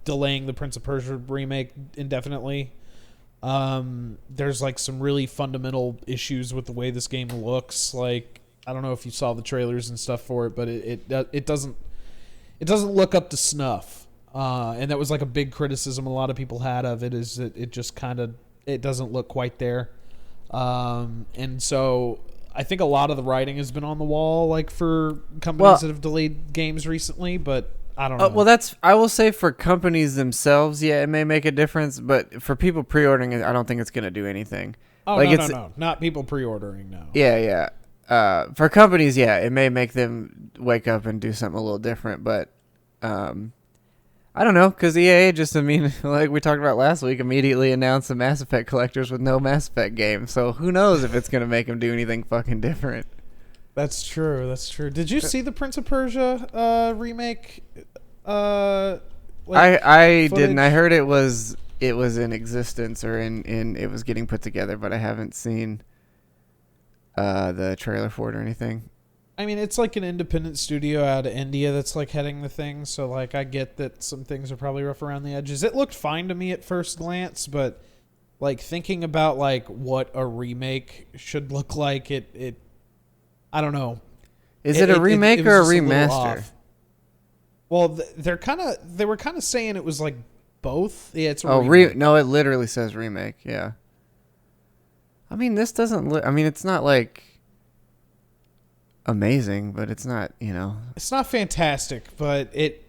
delaying the Prince of Persia remake indefinitely. There's like some really fundamental issues with the way this game looks. Like, I don't know if you saw the trailers and stuff for it, but it doesn't look up to snuff. And that was like a big criticism a lot of people had of it, is that it just kind of, it doesn't look quite there. And so I think a lot of the writing has been on the wall, like for companies that have delayed games recently, but I don't know. Well, I will say for companies themselves, yeah, it may make a difference, but for people pre-ordering it, I don't think it's going to do anything. Oh, like no. Not people pre-ordering, no. Yeah. For companies, yeah, it may make them wake up and do something a little different, but I don't know, because EA just, like we talked about last week, immediately announced the Mass Effect collectors with no Mass Effect game, so who knows if it's going to make them do anything fucking different. That's true. Did you see the Prince of Persia remake? I footage? didn't. I heard it was in existence, or in it was getting put together, but I haven't seen the trailer for it or anything. I mean, it's like an independent studio out of India that's like heading the thing, so like I get that some things are probably rough around the edges. It looked fine to me at first glance, but like thinking about like what a remake should look like, it I don't know. Is it a remake or a remaster? Well, they were kind of saying it was like both. Yeah, it's a remake. No, it literally says remake. Yeah. I mean, this doesn't look. I mean, it's not like amazing, but it's not. It's not fantastic, but it,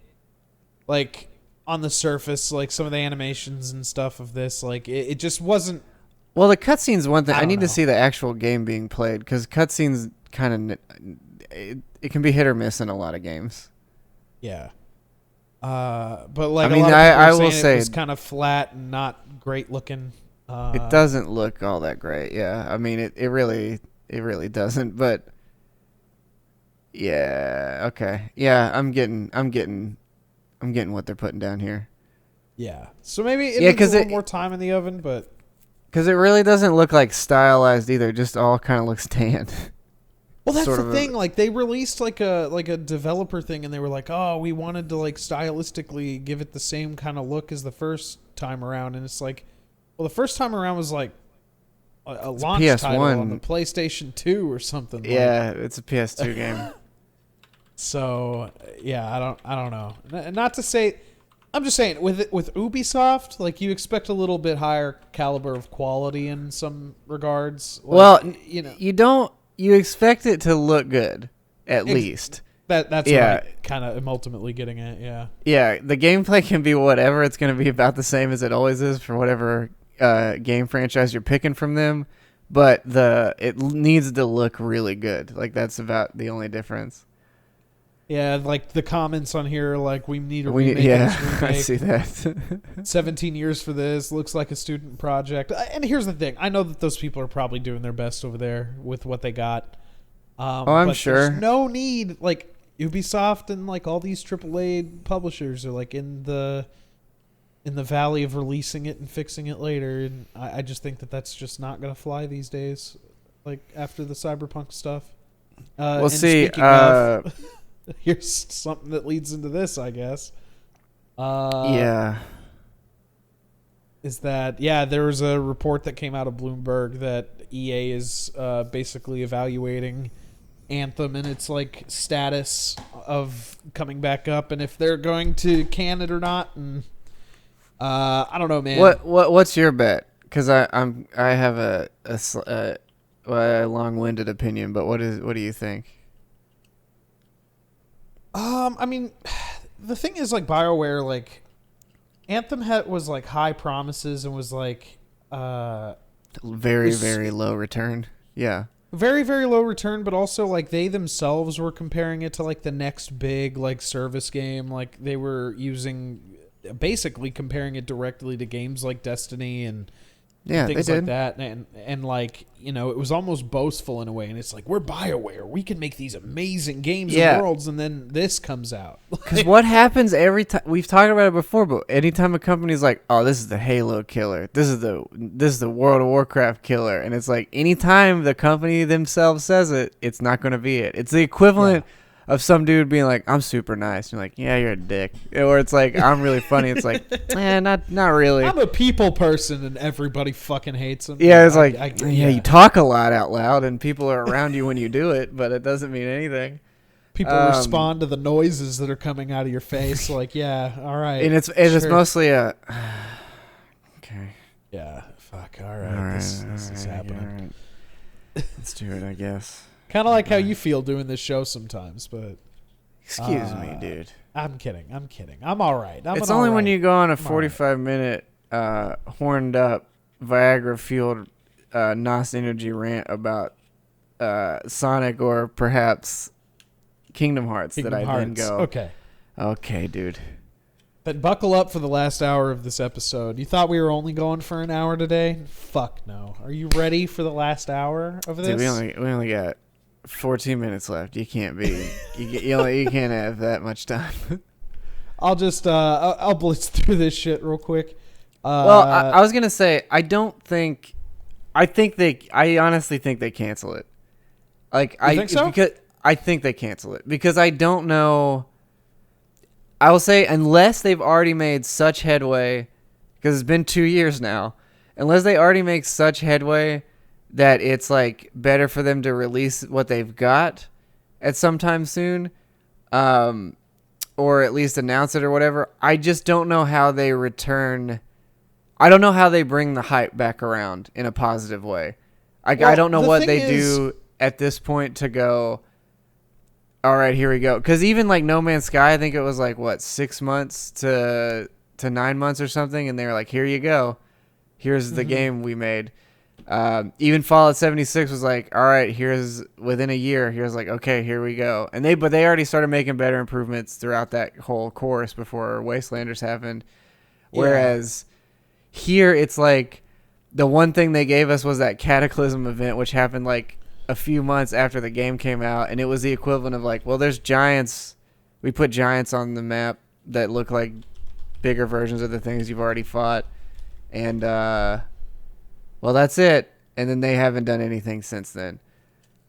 like, on the surface, like some of the animations and stuff of this, like it just wasn't. Well, the cutscenes one thing. I need know. to see the actual game being played, because cutscenes kind of it can be hit or miss in a lot of games. Yeah. But like, I mean, a lot of people I were will saying say it was kind of flat and not great looking. It doesn't look all that great. Yeah. I mean, it really doesn't, but yeah. Okay. Yeah. I'm getting what they're putting down here. Yeah. So maybe it needs a little more time in the oven, but because it really doesn't look like stylized either. Just all kind of looks tan. Well, that's the thing. Like, they released like a developer thing, and they were like, "Oh, we wanted to like stylistically give it the same kind of look as the first time around." And it's like, well, the first time around was like a launch PS1 title on the PlayStation 2 or something. Yeah, it's a PS2 game. So yeah, I don't know. Not to say, I'm just saying with Ubisoft, like, you expect a little bit higher caliber of quality in some regards. Like, well, you don't. You expect it to look good, at least. That's what I kind of am ultimately getting at, yeah. Yeah, the gameplay can be whatever. It's going to be about the same as it always is for whatever game franchise you're picking from them. But it needs to look really good. Like, that's about the only difference. Yeah, like the comments on here, like, we need a remake. Yeah, I see that. 17 years for this, looks like a student project. And here's the thing. I know that those people are probably doing their best over there with what they got. I'm sure. There's no need. Like, Ubisoft and like all these AAA publishers are like in the valley of releasing it and fixing it later. And I just think that that's just not going to fly these days, like after the cyberpunk stuff. We'll see. Here's something that leads into this, I guess. Yeah. Is that, there was a report that came out of Bloomberg that EA is basically evaluating Anthem and its like status of coming back up, and if they're going to can it or not. And I don't know, man. What's your bet? Because I have a long-winded opinion, but what do you think? I mean, the thing is, like, BioWare, like, Anthem was like high promises and was like very, very low return. Yeah. Very, very low return, but also like they themselves were comparing it to like the next big like service game. Like, they were basically comparing it directly to games like Destiny and Yeah, things they like did. that, and like, you know, it was almost boastful in a way, and it's like, we're BioWare, we can make these amazing games and worlds, and then this comes out. Because what happens every time, we've talked about it before, but anytime a company's like, oh, this is the Halo killer, this is the World of Warcraft killer, and it's like, anytime the company themselves says it, it's not going to be it. It's the equivalent of some dude being like, I'm super nice. You're like, yeah, you're a dick. Or it's like, I'm really funny. It's like, not really. I'm a people person, and everybody fucking hates them. Yeah, it's like, you talk a lot out loud, and people are around you when you do it, but it doesn't mean anything. People respond to the noises that are coming out of your face. Like, yeah, all right. And it's mostly a, okay. Yeah, fuck, all right. This is happening. All right. Let's do it, I guess. Kind of like how you feel doing this show sometimes, but... Excuse me, dude. I'm kidding. I'm all right. It's only when you go on a 45-minute horned up, Viagra-fueled NOS energy rant about Sonic or perhaps Kingdom Hearts that I then go, okay, dude. But buckle up for the last hour of this episode. You thought we were only going for an hour today? Fuck no. Are you ready for the last hour of this? Dude, we only got 14 minutes left. You can't be. You can't have that much time. I'll just I'll blitz through this shit real quick. Well, I was gonna say I honestly think they cancel it. Like you think so? Because I think they cancel it because I don't know. I will say unless they've already made such headway, because it's been 2 years now. Unless they already make such headway that it's like better for them to release what they've got at some time soon, or at least announce it or whatever. I just don't know how they return. I don't know how they bring the hype back around in a positive way. I don't know what they do at this point to go, all right, here we go. Because even like No Man's Sky, I think it was like, what, 6 months to 9 months or something. And they were like, here you go. Here's the game we made. Even Fallout 76 was like, all right, here's within a year. Here's like, okay, here we go. But they already started making better improvements throughout that whole course before Wastelanders happened. Whereas here it's like the one thing they gave us was that Cataclysm event, which happened like a few months after the game came out. And it was the equivalent of like, well, there's giants. We put giants on the map that look like bigger versions of the things you've already fought. And, well, that's it. And then they haven't done anything since then.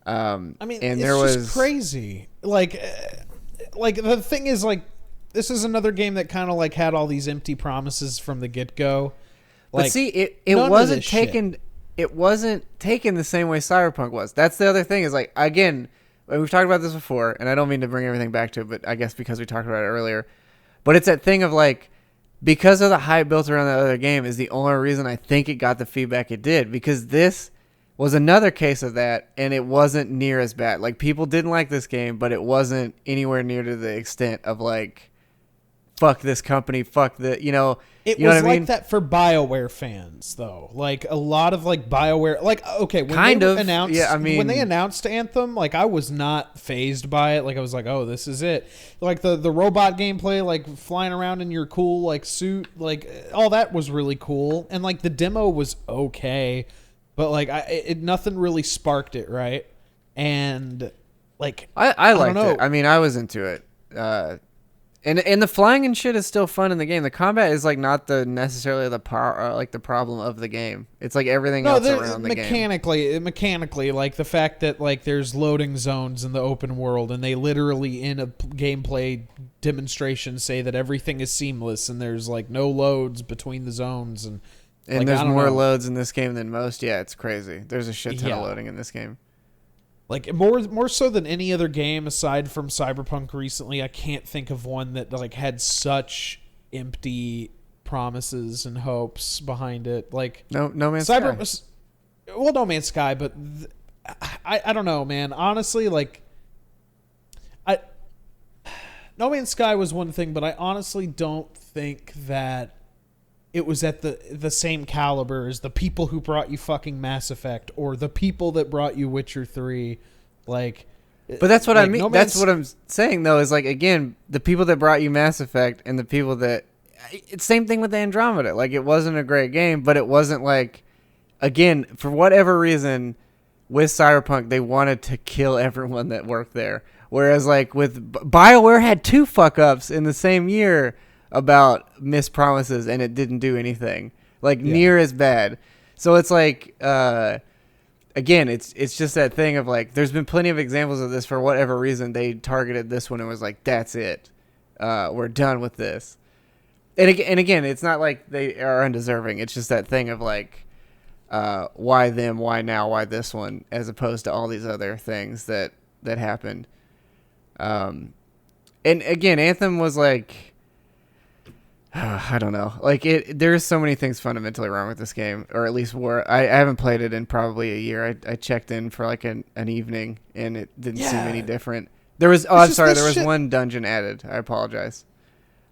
I mean, and it's just crazy. Like the thing is, like, this is another game that kind of like had all these empty promises from the get-go. Like, but see, it wasn't taken. Shit. It wasn't taken the same way Cyberpunk was. That's the other thing. Is like, again, we've talked about this before, and I don't mean to bring everything back to it, but I guess because we talked about it earlier. But it's that thing of like, because of the hype built around that other game is the only reason I think it got the feedback it did. Because this was another case of that, and it wasn't near as bad. Like, people didn't like this game, but it wasn't anywhere near to the extent of, like, fuck this company, fuck the, you know. It you was know what like I mean? That for BioWare fans, though. Like, a lot of, like, BioWare, like, okay, when they announced Anthem, like, I was not fazed by it. Like, I was like, oh, this is it. Like, the robot gameplay, like, flying around in your cool, like, suit, like, all that was really cool. And, like, the demo was okay, but, like, nothing really sparked it, right? And, like, I liked it. I mean, I was into it. And the flying and shit is still fun in the game. The combat is like not necessarily the the problem of the game. It's like everything else around the game. Mechanically, like the fact that like there's loading zones in the open world, and they literally in a gameplay demonstration say that everything is seamless, and there's like no loads between the zones, and like, there's more loads in this game than most. Yeah, it's crazy. There's a shit ton of loading in this game. Like more so than any other game aside from Cyberpunk recently, I can't think of one that like had such empty promises and hopes behind it. Like No Man's Sky. Well, No Man's Sky, but I don't know, man. Honestly, like No Man's Sky was one thing, but I honestly don't think that it was at the same caliber as the people who brought you fucking Mass Effect or the people that brought you Witcher 3. Like, but that's what I mean. That's what I'm saying, though, is like, again, the people that brought you Mass Effect and the people that... It's same thing with Andromeda. Like, it wasn't a great game, but it wasn't like... again, for whatever reason, with Cyberpunk, they wanted to kill everyone that worked there. Whereas, like, with BioWare had 2 fuck-ups in the same year about missed promises, and it didn't do anything. Like, near as bad. So it's like, again, it's just that thing of, like, there's been plenty of examples of this. For whatever reason, they targeted this one and was like, that's it. We're done with this. And again, it's not like they are undeserving. It's just that thing of, like, why them, why now, why this one, as opposed to all these other things that happened. And again, Anthem was like, I don't know, like there's so many things fundamentally wrong with this game, or at least I haven't played it in probably a year. I checked in for like an evening, and it didn't seem any different. There was there was one dungeon added. I apologize.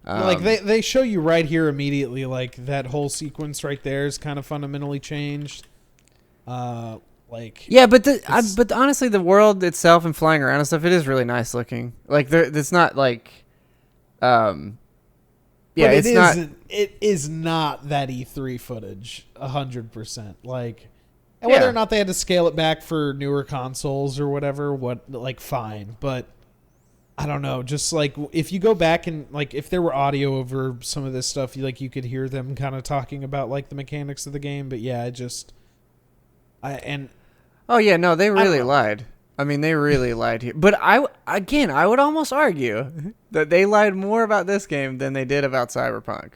Like they show you right here immediately, like that whole sequence right there is kind of fundamentally changed. But honestly, the world itself and flying around and stuff, it is really nice looking. Like it's not like, it is not that E3 footage 100%. Like, and whether or not they had to scale it back for newer consoles or whatever, fine, but. I don't know. Just like if you go back and like if there were audio over some of this stuff, you could hear them kind of talking about like the mechanics of the game. But yeah, they really lied. I mean, they really lied here. But I would almost argue that they lied more about this game than they did about Cyberpunk.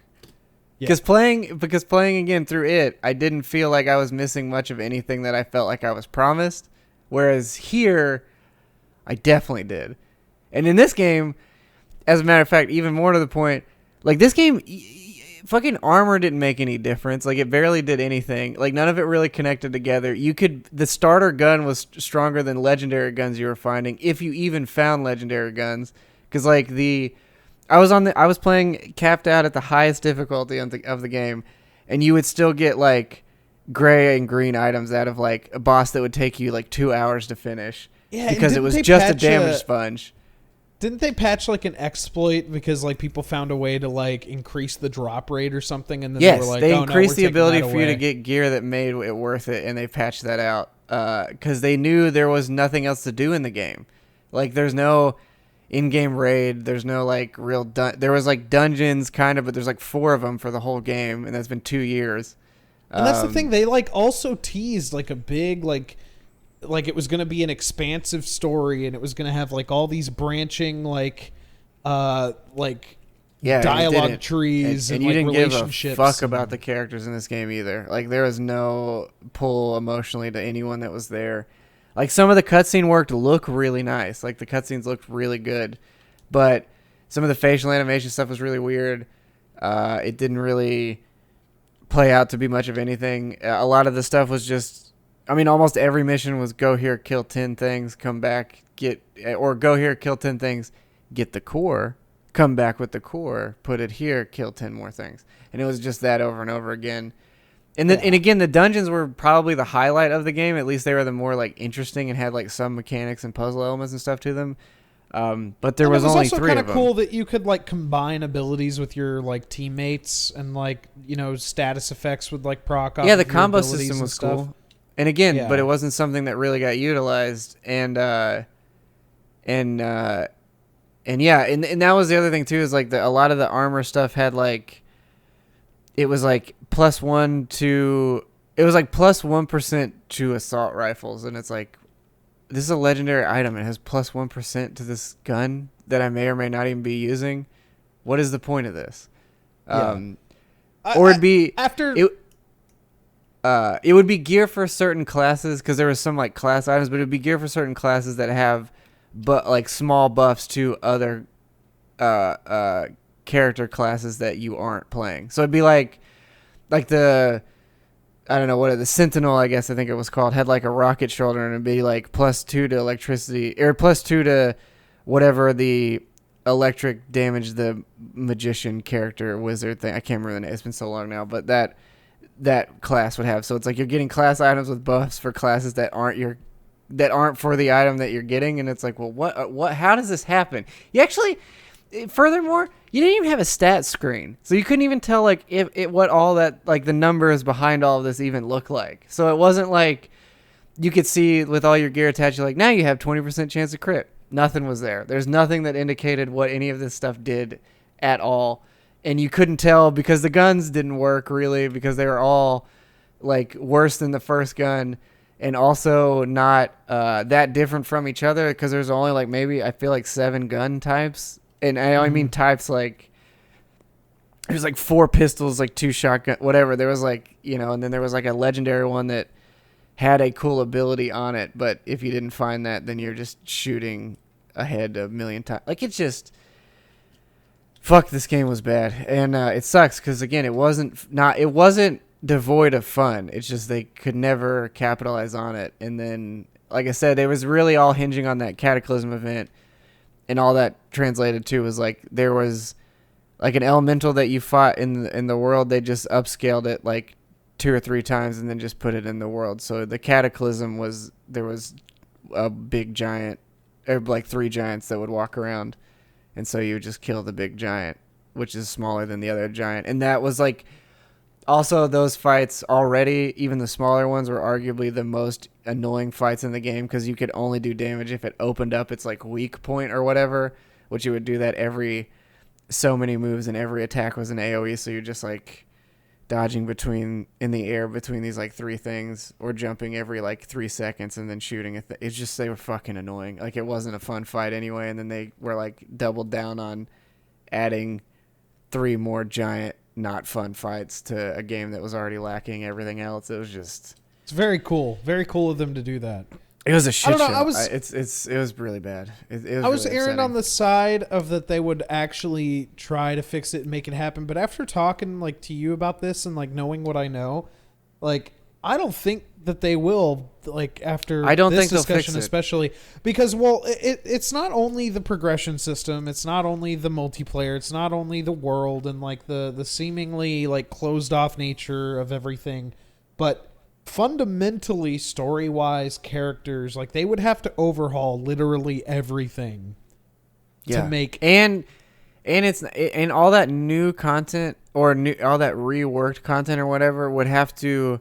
Because playing again through it, I didn't feel like I was missing much of anything that I felt like I was promised. Whereas here, I definitely did. And in this game, as a matter of fact, even more to the point, like this game, fucking armor didn't make any difference. Like it barely did anything. Like none of it really connected together. The starter gun was stronger than legendary guns you were finding, if you even found legendary guns. Because like I was playing capped out at the highest difficulty of the game, and you would still get like gray and green items out of like a boss that would take you like 2 hours to finish. Yeah, because it was just a damage sponge. Didn't they patch like an exploit because like people found a way to like increase the drop rate or something, and then they were like, they increased the ability for you to get gear that made it worth it, and they patched that out because they knew there was nothing else to do in the game. Like there's no in-game raid, there's no like real there was like dungeons kind of, but there's like 4 of them for the whole game, and that's been 2 years. And that's the thing, they like also teased like a big like it was going to be an expansive story, and it was going to have like all these branching dialogue trees and you didn't relationships. Give a fuck about the characters in this game either. Like there was no pull emotionally to anyone that was there. Like some of the cutscene work looked really nice. Like the cutscenes looked really good, but some of the facial animation stuff was really weird. It didn't really play out to be much of anything. A lot of the stuff was just, I mean, almost every mission was go here, kill 10 things, come back, or go here, kill 10 things, get the core, come back with the core, put it here, kill 10 more things. And it was just that over and over again. And again, the dungeons were probably the highlight of the game. At least they were the more like interesting and had like some mechanics and puzzle elements and stuff to them. But there was only 3 of them. It was also kind of cool that you could like combine abilities with your like teammates, and like, status effects with like proc off. Yeah, the combo system was cool. And again, but it wasn't something that really got utilized. And that was the other thing too, is like a lot of the armor stuff had like, it was like +1% to assault rifles, and it's like, this is a legendary item. It has +1% to this gun that I may or may not even be using. What is the point of this? It would be gear for certain classes, because there was some like class items, but it would be gear for certain classes that have like small buffs to other character classes that you aren't playing. So it'd be like the, I don't know the Sentinel, I guess I think it was called, had like a rocket shoulder, and it'd be like +2 to electricity, or +2 to whatever the electric damage the magician character wizard thing. I can't remember the name. It's been so long now, but that class would have. So it's like you're getting class items with buffs for classes that aren't for the item that you're getting, and it's like, well, what how does this happen? Furthermore, You didn't even have a stat screen, so you couldn't even tell like if it what all that like the numbers behind all of this even look like. So it wasn't like you could see with all your gear attached, you're like, now you have 20% chance of crit. Nothing was there. There's nothing that indicated what any of this stuff did at all. And you couldn't tell because the guns didn't work really because they were all like worse than the first gun and also not that different from each other because there's only like maybe I feel like 7 gun types. And I only mean types like there's like 4 pistols, like 2 shotgun, whatever. There was like, and then there was like a legendary one that had a cool ability on it, but if you didn't find that, then you're just shooting ahead a million times. Like, it's just... Fuck, this game was bad. And it sucks, because, again, it wasn't devoid of fun. It's just they could never capitalize on it. And then, like I said, it was really all hinging on that Cataclysm event, and all that translated to was, like, there was, like, an elemental that you fought in the world, they just upscaled it, like, 2 or 3 times and then just put it in the world. So the Cataclysm was there was a big giant, or like 3 giants that would walk around, and so you would just kill the big giant, which is smaller than the other giant. And that was like also those fights already, even the smaller ones were arguably the most annoying fights in the game because you could only do damage if it opened up its like weak point or whatever, which you would do that every so many moves and every attack was an AoE, so you're just like dodging in the air between these like 3 things or jumping every like 3 seconds and then shooting it's just they were fucking annoying. Like it wasn't a fun fight anyway, and then they were like doubled down on adding 3 more giant not fun fights to a game that was already lacking everything else. It was just it's very cool of them to do that. It was a shit show. It was really bad. I was really erring upsetting. on the side of that they would actually try to fix it and make it happen. But after talking like to you about this and like knowing what I know, like I don't think that they will. Like after I don't this think they'll discussion, fix it. especially because it's not only the progression system, it's not only the multiplayer, it's not only the world and like the seemingly like closed off nature of everything, but fundamentally story-wise characters, like they would have to overhaul literally everything to make and it's and all that new content or all that reworked content or whatever would have to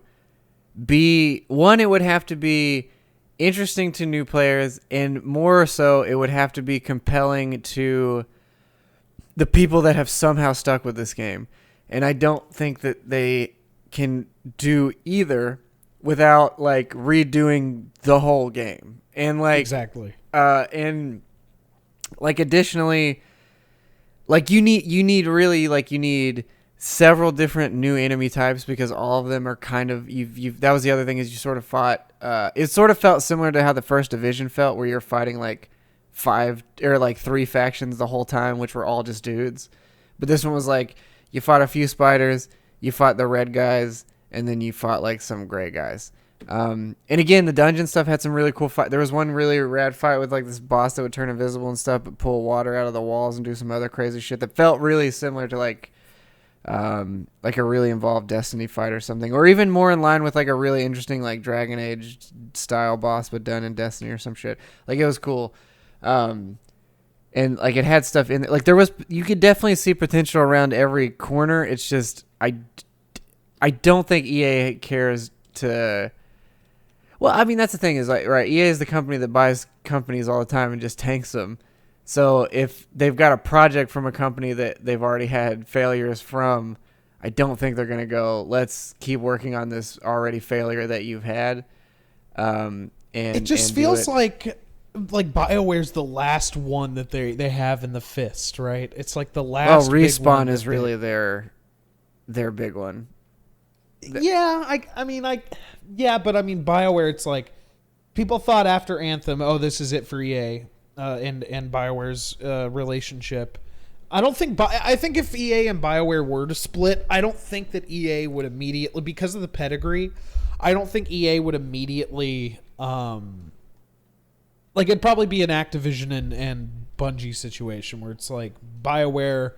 be it would have to be interesting to new players, and more so it would have to be compelling to the people that have somehow stuck with this game. And I don't think that they can do either without like redoing the whole game. And like exactly. And like additionally, like you need several different new enemy types because all of them are kind of you've that was the other thing is you sort of fought it sort of felt similar to how the first Division felt, where you're fighting like 5 or like 3 factions the whole time, which were all just dudes. But this one was like you fought a few spiders, you fought the red guys, and then you fought like some gray guys. And again, the dungeon stuff had some really cool fight. There was one really rad fight with like this boss that would turn invisible and stuff, but pull water out of the walls and do some other crazy shit that felt really similar to like a really involved Destiny fight or something, or even more in line with like a really interesting like Dragon Age style boss, but done in Destiny or some shit. Like it was cool. And like it had stuff in it. Like you could definitely see potential around every corner. It's just, I don't think EA cares to. Well, I mean, that's the thing is like, right. EA is the company that buys companies all the time and just tanks them. So if they've got a project from a company that they've already had failures from, I don't think they're going to go, let's keep working on this already failure that you've had. And it just feels like BioWare's the last one that they have in the fist, right? It's like the last. Well, Respawn is really their big one. Yeah, but I mean BioWare, it's like people thought after Anthem, oh, this is it for EA and BioWare's relationship. I think if EA and BioWare were to split, I don't think that EA would immediately, because of the pedigree, I don't think EA would immediately like it'd probably be an Activision and Bungie situation where it's like BioWare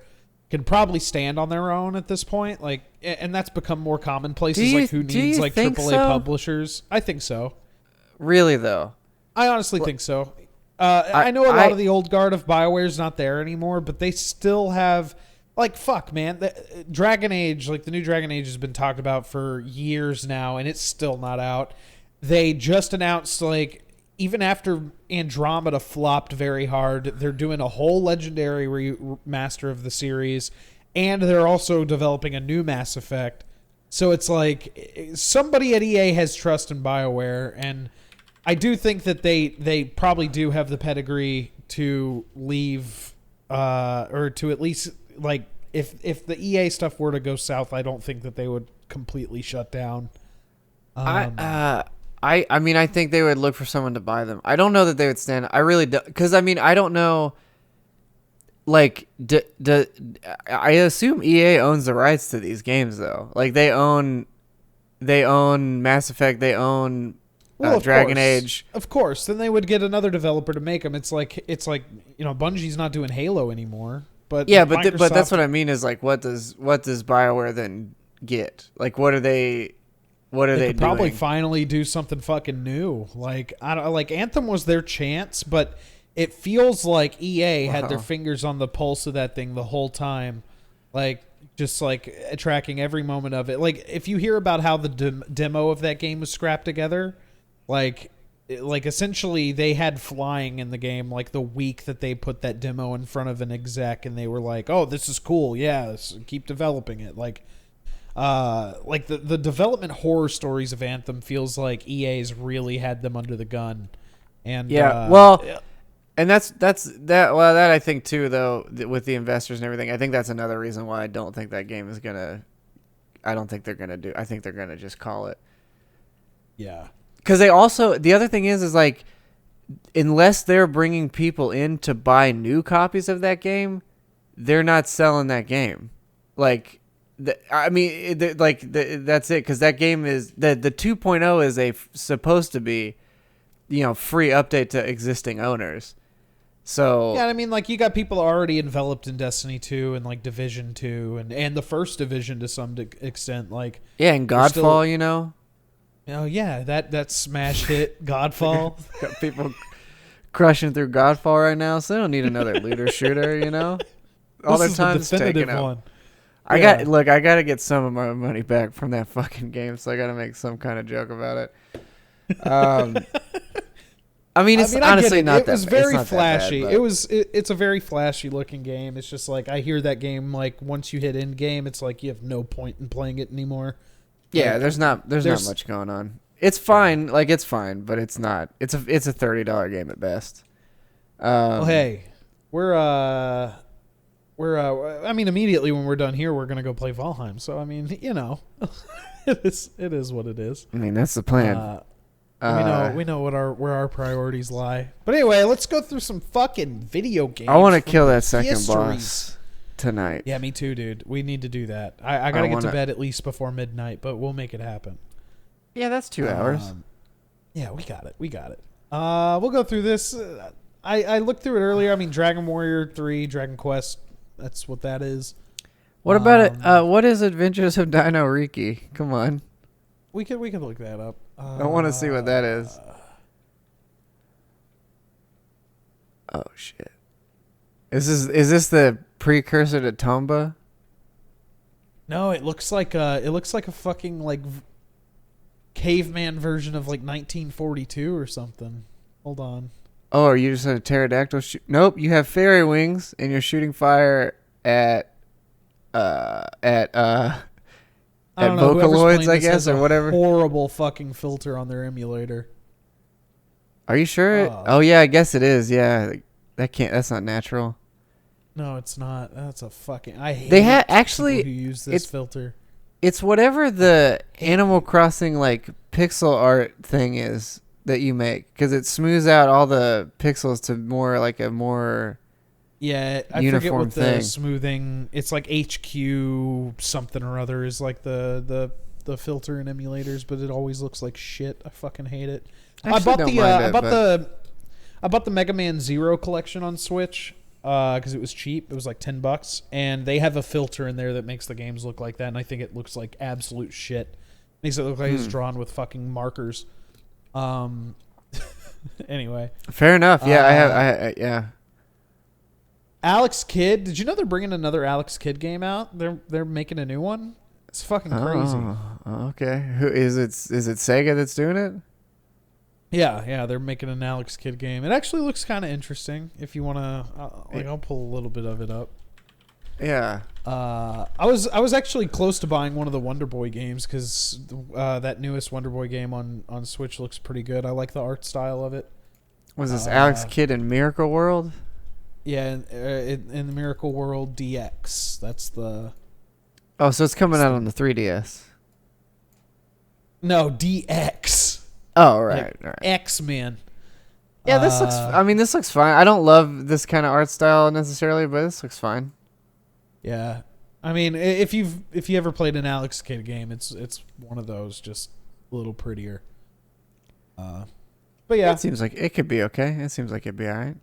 can probably stand on their own at this point, like, and that's become more commonplace. Like who needs like AAA publishers? I think so. Really though, I honestly think so. I know a lot of the old guard of BioWare's not there anymore, but they still have, like, fuck, man. Dragon Age, like, the new Dragon Age has been talked about for years now, and it's still not out. They just announced, like, even after Andromeda flopped very hard, they're doing a whole Legendary remaster of the series, and they're also developing a new Mass Effect. So it's like somebody at EA has trust in BioWare, and I do think that they probably do have the pedigree to leave, or to at least, like, if the EA stuff were to go south, I don't think that they would completely shut down. I mean, I think they would look for someone to buy them. I don't know that they would stand. I really do, because I mean, I don't know. Like, I assume EA owns the rights to these games, though. Like, they own Mass Effect, they own Dragon Age. Of course, then they would get another developer to make them. It's like Bungie's not doing Halo anymore. But yeah, but that's what I mean is, like, what does BioWare then get? Like, what are they? What are they doing? Probably finally do something fucking new. Like, I don't like Anthem was their chance, but it feels like EA had their fingers on the pulse of that thing the whole time, like, just like tracking every moment of it. Like, if you hear about how the demo of that game was scrapped together, like essentially they had flying in the game like the week that they put that demo in front of an exec, and they were like, "Oh, this is cool. Yeah, keep developing it." Like the development horror stories of Anthem feels like EA's really had them under the gun. And and that's that. Well, that I think too, though, with the investors and everything. I think that's another reason why I don't think that game is gonna. I don't think they're gonna do. I think they're gonna just call it. Yeah. Because they also, the other thing is like, unless they're bringing people in to buy new copies of that game, they're not selling that game. Like, that's it. Because that game is the 2.0 is supposed to be, free update to existing owners. So yeah, I mean, like, you got people already enveloped in Destiny 2 and like Division 2 and the first Division to some extent. Like, yeah, and Godfall, Oh yeah, that smash hit Godfall. Got people crushing through Godfall right now, so they don't need another looter shooter. All their time's taken out. I got to get some of my money back from that fucking game, so I got to make some kind of joke about it. I mean, honestly not that. It was very flashy. Bad, it's a very flashy looking game. It's just like, I hear that game, like, once you hit end game, it's like you have no point in playing it anymore. Yeah, there's not much going on. It's fine, it's fine, but it's not. It's a $30 game at best. Well, hey, I mean, immediately when we're done here, we're gonna go play Valheim. So I mean, it is what it is. I mean, that's the plan. We know where our priorities lie. But anyway, let's go through some fucking video games. I want to kill that second boss tonight. Yeah, me too, dude. We need to do that. I gotta get to bed at least before midnight, but we'll make it happen. Yeah, that's 2 hours. Yeah, we got it. We'll go through this. I looked through it earlier. I mean, Dragon Warrior 3, Dragon Quest. That's what that is. What about it? What is Adventures of Dino Riki? Come on. We can look that up. I want to see what that is. Oh shit! Is this the precursor to Tomba? No, it looks like a fucking like caveman version of like 1942 or something. Hold on. Oh, are you just a pterodactyl? Nope, you have fairy wings and you're shooting fire at Vocaloids, I guess, or whatever. Horrible fucking filter on their emulator. Are you sure? Oh yeah, I guess it is. Yeah, that's not natural. No, it's not. That's a fucking. I hate. They actually who use this filter. It's whatever the Animal Crossing like pixel art thing is that you make, because it smooths out all the pixels to more like a more. Yeah, I forget what the smoothing. It's like HQ something or other is like the filter in emulators, but it always looks like shit. I fucking hate it. I bought the Mega Man Zero collection on Switch because it was cheap. It was like $10, and they have a filter in there that makes the games look like that, and I think it looks like absolute shit. Makes it look like it's drawn with fucking markers. Anyway. Fair enough. Yeah, yeah. Alex Kidd. Did you know they're bringing another Alex Kidd game out? They're making a new one. It's fucking crazy. Okay. Who is it? Is it Sega that's doing it? Yeah, they're making an Alex Kidd game. It actually looks kind of interesting. If you want to, I'll pull a little bit of it up. Yeah. I was actually close to buying one of the Wonder Boy games because that newest Wonder Boy game on Switch looks pretty good. I like the art style of it. Was this Alex Kidd in Miracle World? Yeah, in the Miracle World DX. That's the. Oh, so it's coming out on the 3DS. No, DX. Oh, right. X-Men. Yeah, this looks. I mean, this looks fine. I don't love this kind of art style necessarily, but this looks fine. Yeah, I mean, if you ever played an Alex Kidd game, it's one of those, just a little prettier. But yeah, it seems like it could be okay. It seems like it'd be all right.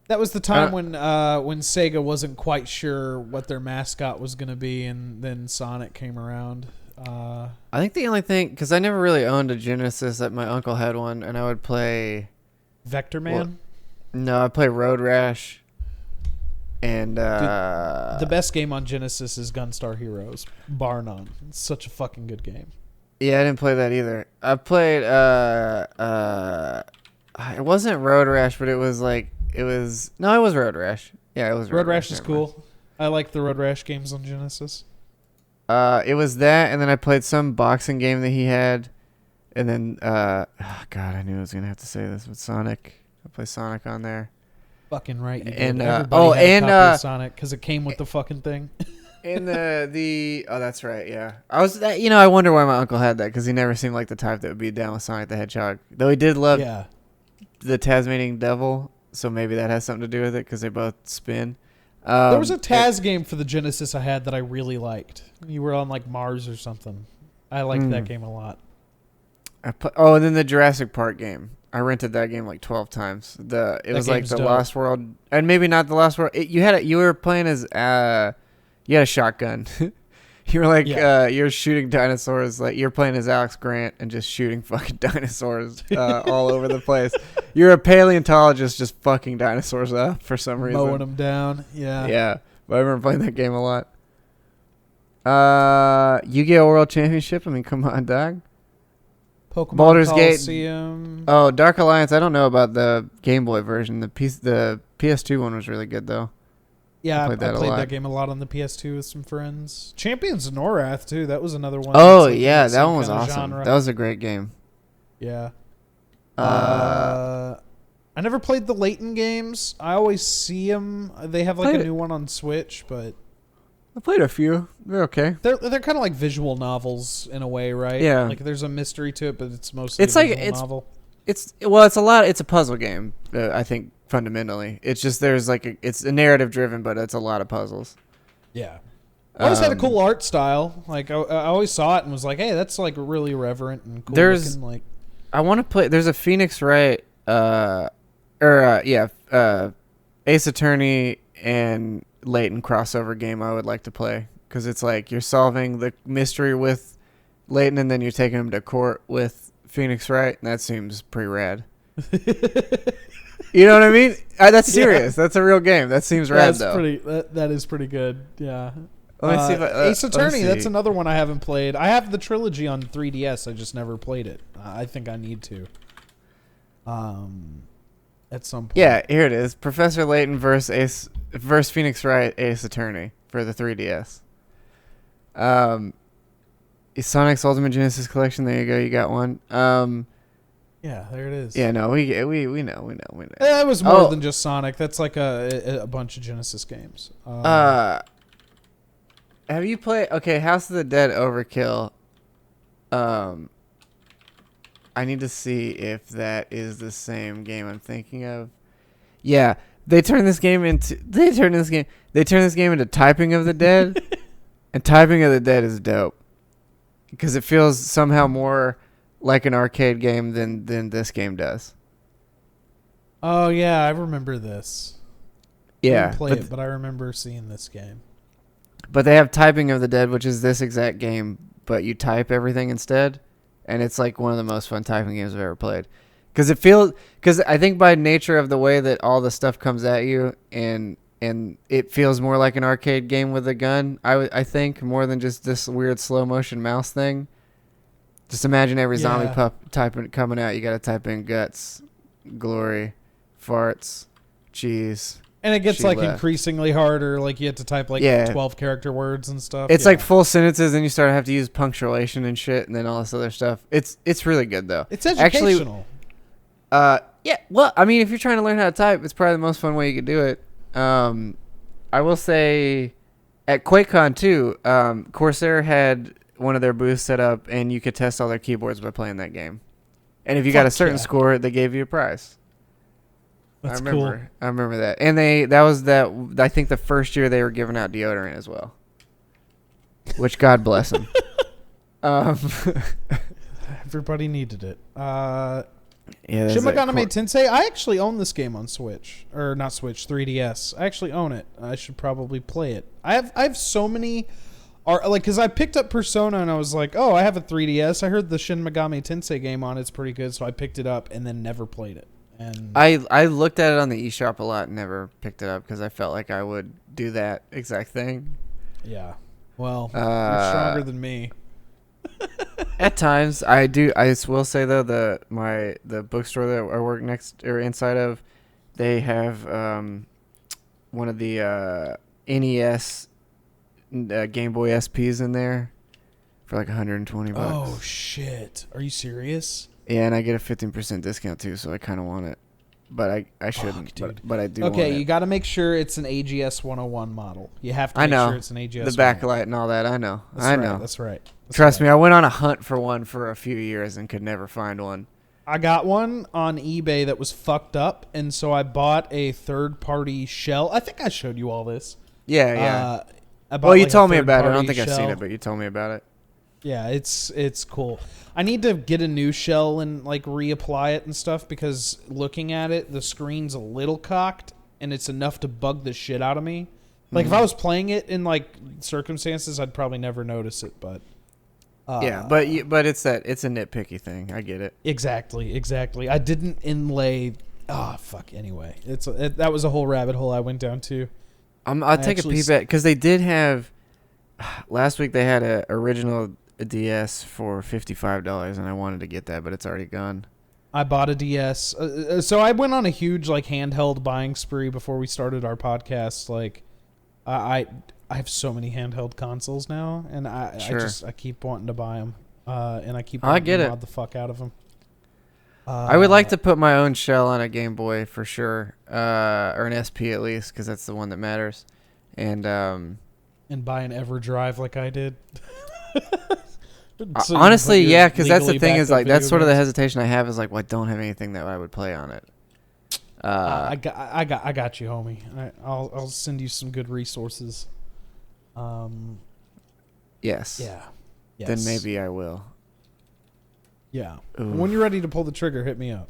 That was the time when Sega wasn't quite sure what their mascot was going to be, and then Sonic came around. I think the only thing, because I never really owned a Genesis, that my uncle had one, and I would play Vector Man. No, I play Road Rash. And the best game on Genesis is Gunstar Heroes, bar none. It's such a fucking good game. Yeah, I didn't play that either. I played it wasn't Road Rash, but it was Road Rash. Yeah, it was Road Rash is cool. I like the Road Rash games on Genesis. It was that, and then I played some boxing game that he had, and then God, I knew I was gonna have to say this with Sonic. I play Sonic on there. Fucking right. You and did. Everybody had a copy of Sonic because it came with the fucking thing. And that's right. Yeah, I wonder why my uncle had that, because he never seemed like the type that would be down with Sonic the Hedgehog. Though he did love the Tasmanian Devil, so maybe that has something to do with it, because they both spin. There was a Taz game for the Genesis I had that I really liked. You were on like Mars or something. I liked that game a lot. And then the Jurassic Park game. I rented that game like 12 times. It was like the Lost World, and maybe not the Lost World. You were playing as you had a shotgun. You were like you're shooting dinosaurs, like you're playing as Alex Grant and just shooting fucking dinosaurs all over the place. You're a paleontologist just fucking dinosaurs up for some reason. Mowing them down. Yeah. Yeah. But I remember playing that game a lot. Yu-Gi-Oh! World Championship. I mean, come on, dog. Pokemon Baldur's Coliseum. Gate. Oh, Dark Alliance. I don't know about the Game Boy version. The PS2 one was really good, though. Yeah, I played that game a lot on the PS2 with some friends. Champions of Norath, too. That was another one. Oh, yeah. That one was awesome. That was a great game. Yeah. I never played the Layton games. I always see them. They have like a new one on Switch, but I played a few. They're okay. They're kind of like visual novels in a way, right? Yeah. Like there's a mystery to it, but it's mostly a visual novel. It's a puzzle game. I think fundamentally, it's just it's a narrative driven, but it's a lot of puzzles. Yeah. I always had a cool art style. Like I always saw it and was like, hey, that's like really irreverent and cool looking. Like I want to play. There's a Phoenix Wright, Ace Attorney and Layton crossover game I would like to play, because it's like you're solving the mystery with Layton and then you're taking him to court with Phoenix Wright, and that seems pretty rad. You know what I mean? That's serious. Yeah. That's a real game. That seems rad, though. That is pretty good. Yeah. Let me see if Ace Attorney. That's another one I haven't played. I have the trilogy on 3DS. I just never played it. I think I need to. At some point. Yeah, here it is. Professor Layton versus Phoenix Wright, Ace Attorney for the 3DS. Sonic's Ultimate Genesis Collection. There you go. You got one. Yeah, there it is. Yeah, no, we know. It was more than just Sonic. That's like a bunch of Genesis games. Have you played? Okay, House of the Dead Overkill. I need to see if that is the same game I'm thinking of. Yeah, they turn this game into Typing of the Dead, and Typing of the Dead is dope because it feels somehow more like an arcade game than this game does. Oh yeah, I remember this. Yeah, I didn't play it, but I remember seeing this game. But they have Typing of the Dead, which is this exact game, but you type everything instead, and it's like one of the most fun typing games I've ever played. Because I think by nature of the way that all the stuff comes at you and it feels more like an arcade game with a gun, I think, more than just this weird slow motion mouse thing. Just imagine every zombie pup coming out. You got to type in guts, glory, farts, cheese. And it gets like increasingly harder. Like you have to type like 12 character words and stuff. It's like full sentences, and you start to have to use punctuation and shit, and then all this other stuff. It's really good though. It's educational. Yeah. Well, I mean, if you're trying to learn how to type, it's probably the most fun way you could do it. I will say, at QuakeCon too, Corsair had one of their booths set up, and you could test all their keyboards by playing that game. And if you got a certain score, they gave you a prize. That's cool. I remember that. And I think the first year they were giving out deodorant as well. Which God bless them. Everybody needed it. Shin Megami Tensei. I actually own this game on Switch. Or not Switch, 3DS. I actually own it. I should probably play it. I have so many because I picked up Persona and I was like, oh, I have a 3DS. I heard the Shin Megami Tensei game on it's pretty good, so I picked it up and then never played it. And I looked at it on the eShop a lot and never picked it up because I felt like I would do that exact thing. Yeah. Well, you're stronger than me. At times, I do. I will say though, the bookstore that I work next or inside of, they have one of the NES Game Boy SPs in there for like $120. Oh shit! Are you serious? Yeah, and I get a 15% discount too, so I kind of want it, but I shouldn't. But I do. Okay, want it. You got to make sure it's an AGS 101 model. You have to make sure it's an AGS. The backlight and all that. I know. That's right. Trust me, I went on a hunt for one for a few years and could never find one. I got one on eBay that was fucked up, and so I bought a third-party shell. I think I showed you all this. Yeah. You told me about it. I don't think I've seen it, but you told me about it. Yeah, it's cool. I need to get a new shell and like reapply it and stuff because looking at it, the screen's a little cocked, and it's enough to bug the shit out of me. Like if I was playing it in like circumstances, I'd probably never notice it, but. But it's a nitpicky thing. I get it. Exactly. I didn't inlay. Anyway, that was a whole rabbit hole I went down to. I'll take a peep at because they did have last week. They had a original DS for $55, and I wanted to get that, but it's already gone. I bought a DS, so I went on a huge like handheld buying spree before we started our podcast. Like, I have so many handheld consoles now, and I keep wanting to buy them, and I keep wanting to mod the fuck out of them. I would like to put my own shell on a Game Boy for sure, or an SP at least, because that's the one that matters, and buy an EverDrive like I did. So honestly, yeah, because that's the thing is like that's sort of the hesitation I have is like, well, I don't have anything that I would play on it. I got you, homie. I'll send you some good resources. Yes. Yeah. Yes. Then maybe I will. Yeah. When you're ready to pull the trigger, hit me up.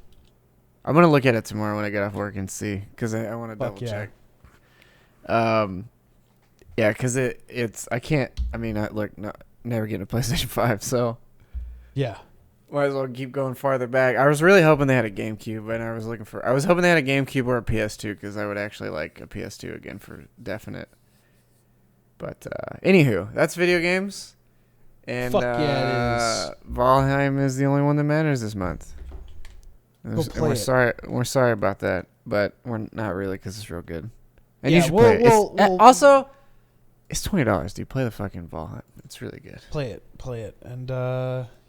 I'm gonna look at it tomorrow when I get off work and see because I want to double check. Yeah, because it's I can't. I mean, never getting a PlayStation 5, so yeah. Might as well keep going farther back. I was really hoping they had a GameCube, and I was hoping they had a GameCube or a PS2 because I would actually like a PS2 again for definite. But anywho, that's video games. And fuck yeah, it is. Valheim is the only one that matters this month. We're sorry about that, but we're not really because it's real good. And you should play it. Also, it's $20, dude. Play the fucking Valheim. It's really good. Play it, and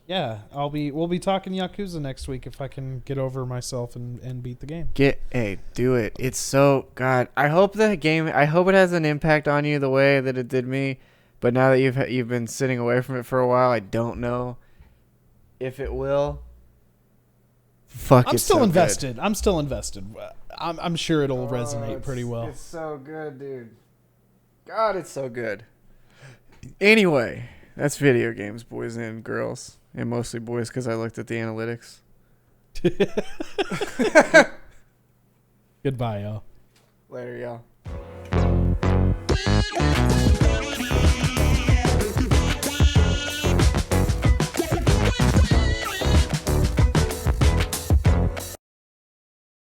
yeah, we'll be talking Yakuza next week if I can get over myself and beat the game. Do it. It's so God. I hope it has an impact on you the way that it did me. But now that you've been sitting away from it for a while, I don't know if it will. Fuck. I'm still invested. I'm still invested. I'm sure it'll resonate pretty well. It's so good, dude. God, it's so good. Anyway, that's video games, boys and girls. And mostly boys because I looked at the analytics. Goodbye, y'all. Later, y'all.